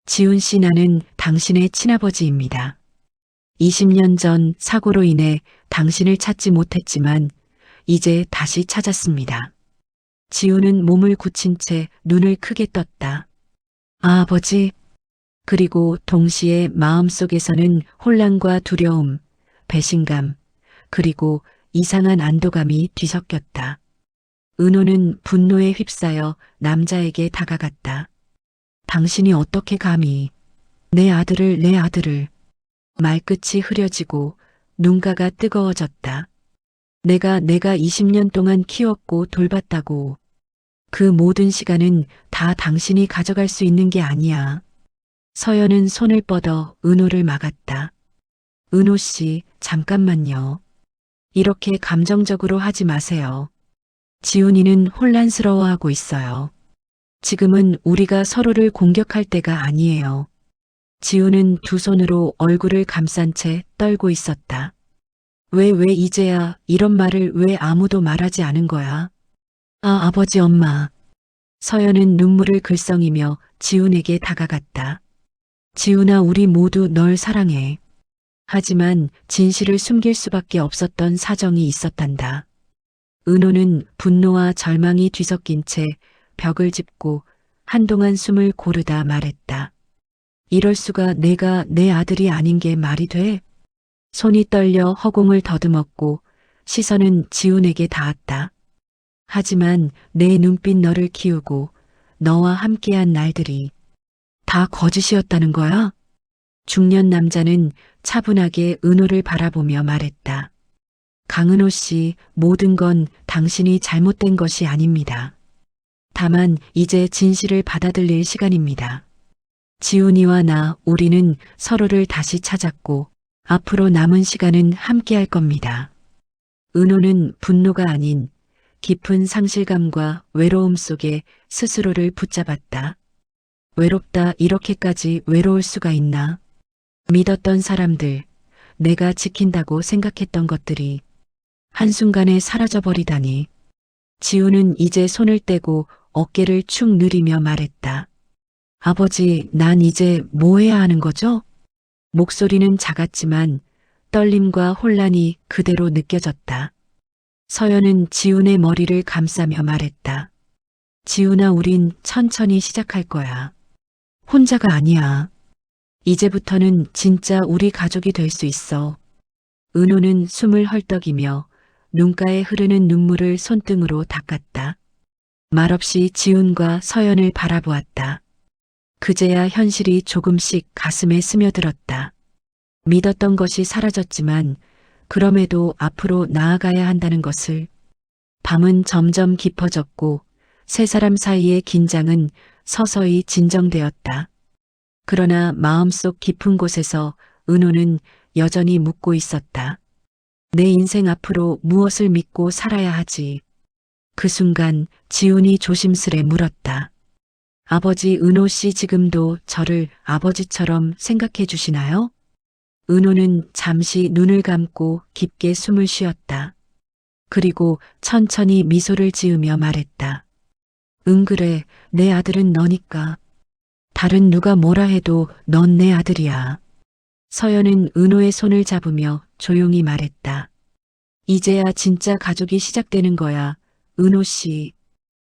지훈 씨, 나는 당신의 친아버지입니다. 20년 전 사고로 인해 당신을 찾지 못했지만 이제 다시 찾았습니다. 지훈은 몸을 굳힌 채 눈을 크게 떴다. 아, 아버지. 그리고 동시에 마음속에서는 혼란과 두려움, 배신감, 그리고 이상한 안도감이 뒤섞였다. 은호는 분노에 휩싸여 남자에게 다가갔다. 당신이 어떻게 감히 내 아들을. 말끝이 흐려지고 눈가가 뜨거워졌다. 내가 20년 동안 키웠고 돌봤다고. 그 모든 시간은 다 당신이 가져갈 수 있는 게 아니야. 서연은 손을 뻗어 은호를 막았다. 은호 씨, 잠깐만요. 이렇게 감정적으로 하지 마세요. 지훈이는 혼란스러워하고 있어요. 지금은 우리가 서로를 공격할 때가 아니에요. 지훈은 두 손으로 얼굴을 감싼 채 떨고 있었다. 왜 이제야 이런 말을 왜 아무도 말하지 않은 거야? 아, 아버지, 엄마. 서연은 눈물을 글썽이며 지훈에게 다가갔다. 지훈아, 우리 모두 널 사랑해. 하지만 진실을 숨길 수밖에 없었던 사정이 있었단다. 은호는 분노와 절망이 뒤섞인 채 벽을 짚고 한동안 숨을 고르다 말했다. 이럴 수가, 내가 내 아들이 아닌 게 말이 돼? 손이 떨려 허공을 더듬었고 시선은 지훈에게 닿았다. 하지만 내 눈빛 너를 키우고 너와 함께한 날들이 다 거짓이었다는 거야? 중년 남자는 차분하게 은호를 바라보며 말했다. 강은호 씨, 모든 건 당신이 잘못된 것이 아닙니다. 다만 이제 진실을 받아들일 시간입니다. 지훈이와 나, 우리는 서로를 다시 찾았고 앞으로 남은 시간은 함께할 겁니다. 은호는 분노가 아닌 깊은 상실감과 외로움 속에 스스로를 붙잡았다. 외롭다, 이렇게까지 외로울 수가 있나? 믿었던 사람들, 내가 지킨다고 생각했던 것들이 한순간에 사라져버리다니. 지훈은 이제 손을 떼고 어깨를 축 누리며 말했다. 아버지, 난 이제 뭐 해야 하는 거죠? 목소리는 작았지만 떨림과 혼란이 그대로 느껴졌다. 서연은 지훈의 머리를 감싸며 말했다. 지훈아, 우린 천천히 시작할 거야. 혼자가 아니야. 이제부터는 진짜 우리 가족이 될 수 있어. 은호는 숨을 헐떡이며 눈가에 흐르는 눈물을 손등으로 닦았다. 말없이 지훈과 서연을 바라보았다. 그제야 현실이 조금씩 가슴에 스며들었다. 믿었던 것이 사라졌지만 그럼에도 앞으로 나아가야 한다는 것을. 밤은 점점 깊어졌고 세 사람 사이의 긴장은 서서히 진정되었다. 그러나 마음속 깊은 곳에서 은호는 여전히 묻고 있었다. 내 인생 앞으로 무엇을 믿고 살아야 하지? 그 순간 지훈이 조심스레 물었다. 아버지, 은호 씨 지금도 저를 아버지처럼 생각해 주시나요? 은호는 잠시 눈을 감고 깊게 숨을 쉬었다. 그리고 천천히 미소를 지으며 말했다. 응, 그래, 내 아들은 너니까. 다른 누가 뭐라 해도 넌 내 아들이야. 서연은 은호의 손을 잡으며 조용히 말했다. 이제야 진짜 가족이 시작되는 거야, 은호 씨.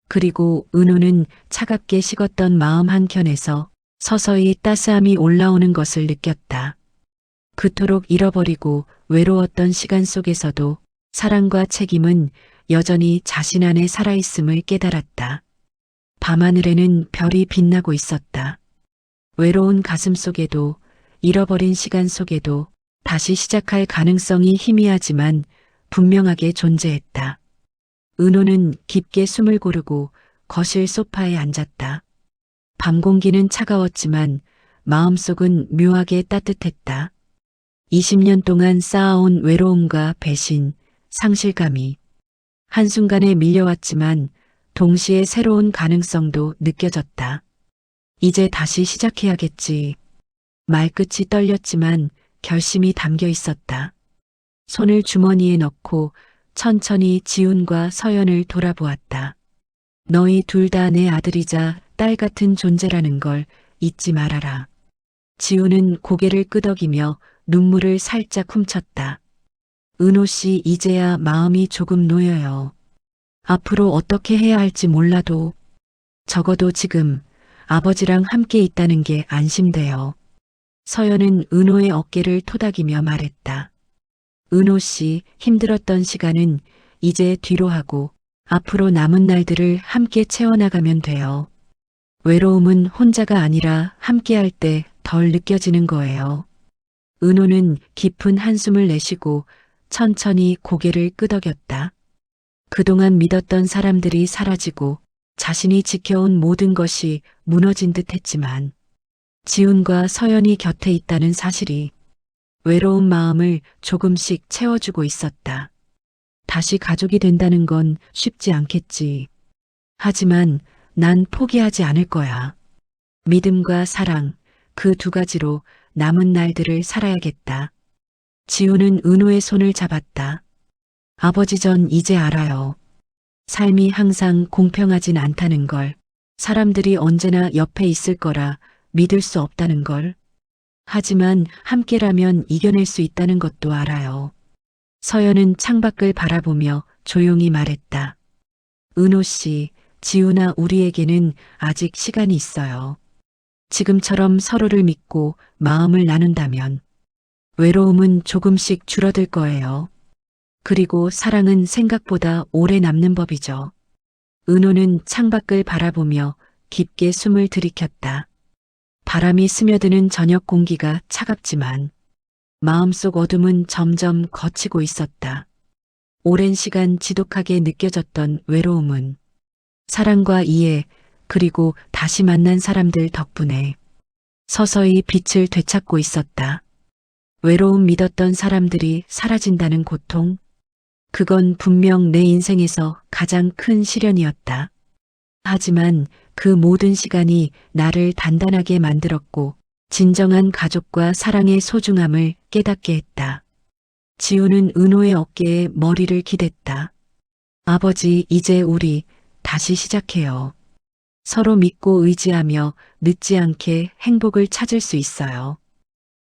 그리고 은호는 차갑게 식었던 마음 한켠에서 서서히 따스함이 올라오는 것을 느꼈다. 그토록 잃어버리고 외로웠던 시간 속에서도 사랑과 책임은 여전히 자신 안에 살아있음을 깨달았다. 밤하늘에는 별이 빛나고 있었다. 외로운 가슴 속에도 잃어버린 시간 속에도 다시 시작할 가능성이 희미하지만 분명하게 존재했다. 은호는 깊게 숨을 고르고 거실 소파에 앉았다. 밤 공기는 차가웠지만 마음속은 묘하게 따뜻했다. 20년 동안 쌓아온 외로움과 배신, 상실감이 한순간에 밀려왔지만 동시에 새로운 가능성도 느껴졌다. 이제 다시 시작해야겠지. 말끝이 떨렸지만 결심이 담겨 있었다. 손을 주머니에 넣고 천천히 지훈과 서연을 돌아보았다. 너희 둘 다 내 아들이자 딸 같은 존재라는 걸 잊지 말아라. 지훈은 고개를 끄덕이며 눈물을 살짝 훔쳤다. 은호 씨 이제야 마음이 조금 놓여요. 앞으로 어떻게 해야 할지 몰라도 적어도 지금 아버지랑 함께 있다는 게 안심돼요. 서연은 은호의 어깨를 토닥이며 말했다. 은호 씨 힘들었던 시간은 이제 뒤로 하고 앞으로 남은 날들을 함께 채워나가면 돼요. 외로움은 혼자가 아니라 함께 할 때 덜 느껴지는 거예요. 은호는 깊은 한숨을 내쉬고 천천히 고개를 끄덕였다. 그동안 믿었던 사람들이 사라지고 자신이 지켜온 모든 것이 무너진 듯 했지만 지훈과 서연이 곁에 있다는 사실이 외로운 마음을 조금씩 채워주고 있었다. 다시 가족이 된다는 건 쉽지 않겠지. 하지만 난 포기하지 않을 거야. 믿음과 사랑, 그 두 가지로 남은 날들을 살아야겠다. 지훈은 은호의 손을 잡았다. 아버지 전 이제 알아요. 삶이 항상 공평하진 않다는 걸, 사람들이 언제나 옆에 있을 거라 믿을 수 없다는 걸. 하지만 함께라면 이겨낼 수 있다는 것도 알아요. 서연은 창밖을 바라보며 조용히 말했다. 은호 씨, 지훈아 우리에게는 아직 시간이 있어요. 지금처럼 서로를 믿고 마음을 나눈다면 외로움은 조금씩 줄어들 거예요. 그리고 사랑은 생각보다 오래 남는 법이죠. 은호는 창밖을 바라보며 깊게 숨을 들이켰다. 바람이 스며드는 저녁 공기가 차갑지만 마음속 어둠은 점점 걷히고 있었다. 오랜 시간 지독하게 느껴졌던 외로움은 사랑과 이해, 그리고 다시 만난 사람들 덕분에 서서히 빛을 되찾고 있었다. 외로움 믿었던 사람들이 사라진다는 고통, 그건 분명 내 인생에서 가장 큰 시련이었다. 하지만 그 모든 시간이 나를 단단하게 만들었고 진정한 가족과 사랑의 소중함을 깨닫게 했다. 지우는 은호의 어깨에 머리를 기댔다. 아버지, 이제 우리 다시 시작해요. 서로 믿고 의지하며 늦지 않게 행복을 찾을 수 있어요.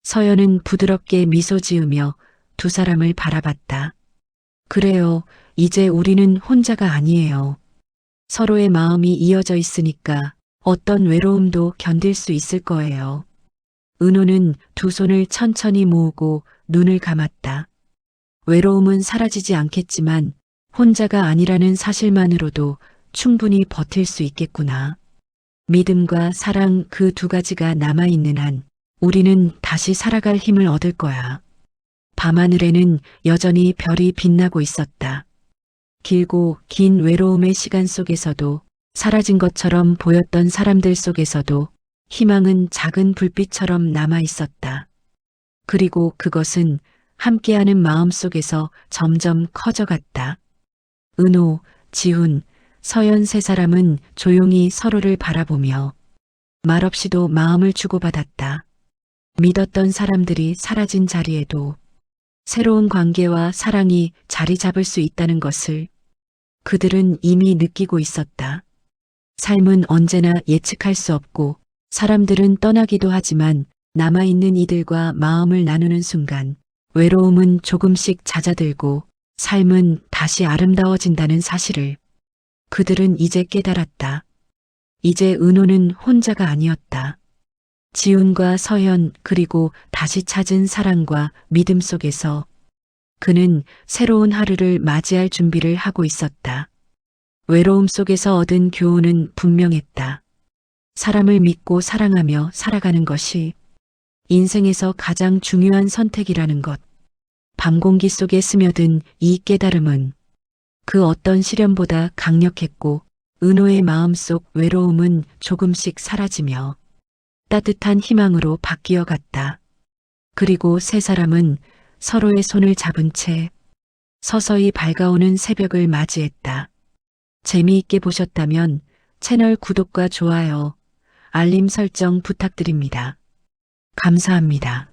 서연은 부드럽게 미소 지으며 두 사람을 바라봤다. 그래요, 이제 우리는 혼자가 아니에요. 서로의 마음이 이어져 있으니까 어떤 외로움도 견딜 수 있을 거예요. 은호는 두 손을 천천히 모으고 눈을 감았다. 외로움은 사라지지 않겠지만 혼자가 아니라는 사실만으로도 충분히 버틸 수 있겠구나. 믿음과 사랑 그 두 가지가 남아있는 한 우리는 다시 살아갈 힘을 얻을 거야. 밤하늘에는 여전히 별이 빛나고 있었다. 길고 긴 외로움의 시간 속에서도 사라진 것처럼 보였던 사람들 속에서도 희망은 작은 불빛처럼 남아 있었다. 그리고 그것은 함께하는 마음 속에서 점점 커져갔다. 은호, 지훈, 서연 세 사람은 조용히 서로를 바라보며 말없이도 마음을 주고받았다. 믿었던 사람들이 사라진 자리에도 새로운 관계와 사랑이 자리 잡을 수 있다는 것을 그들은 이미 느끼고 있었다. 삶은 언제나 예측할 수 없고 사람들은 떠나기도 하지만 남아있는 이들과 마음을 나누는 순간 외로움은 조금씩 잦아들고 삶은 다시 아름다워진다는 사실을 그들은 이제 깨달았다. 이제 은호는 혼자가 아니었다. 지훈과 서연 그리고 다시 찾은 사랑과 믿음 속에서 그는 새로운 하루를 맞이할 준비를 하고 있었다. 외로움 속에서 얻은 교훈은 분명했다. 사람을 믿고 사랑하며 살아가는 것이 인생에서 가장 중요한 선택이라는 것. 밤공기 속에 스며든 이 깨달음은 그 어떤 시련보다 강력했고 은호의 마음속 외로움은 조금씩 사라지며 따뜻한 희망으로 바뀌어 갔다. 그리고 세 사람은 서로의 손을 잡은 채 서서히 밝아오는 새벽을 맞이했다. 재미있게 보셨다면 채널 구독과 좋아요, 알림 설정 부탁드립니다. 감사합니다.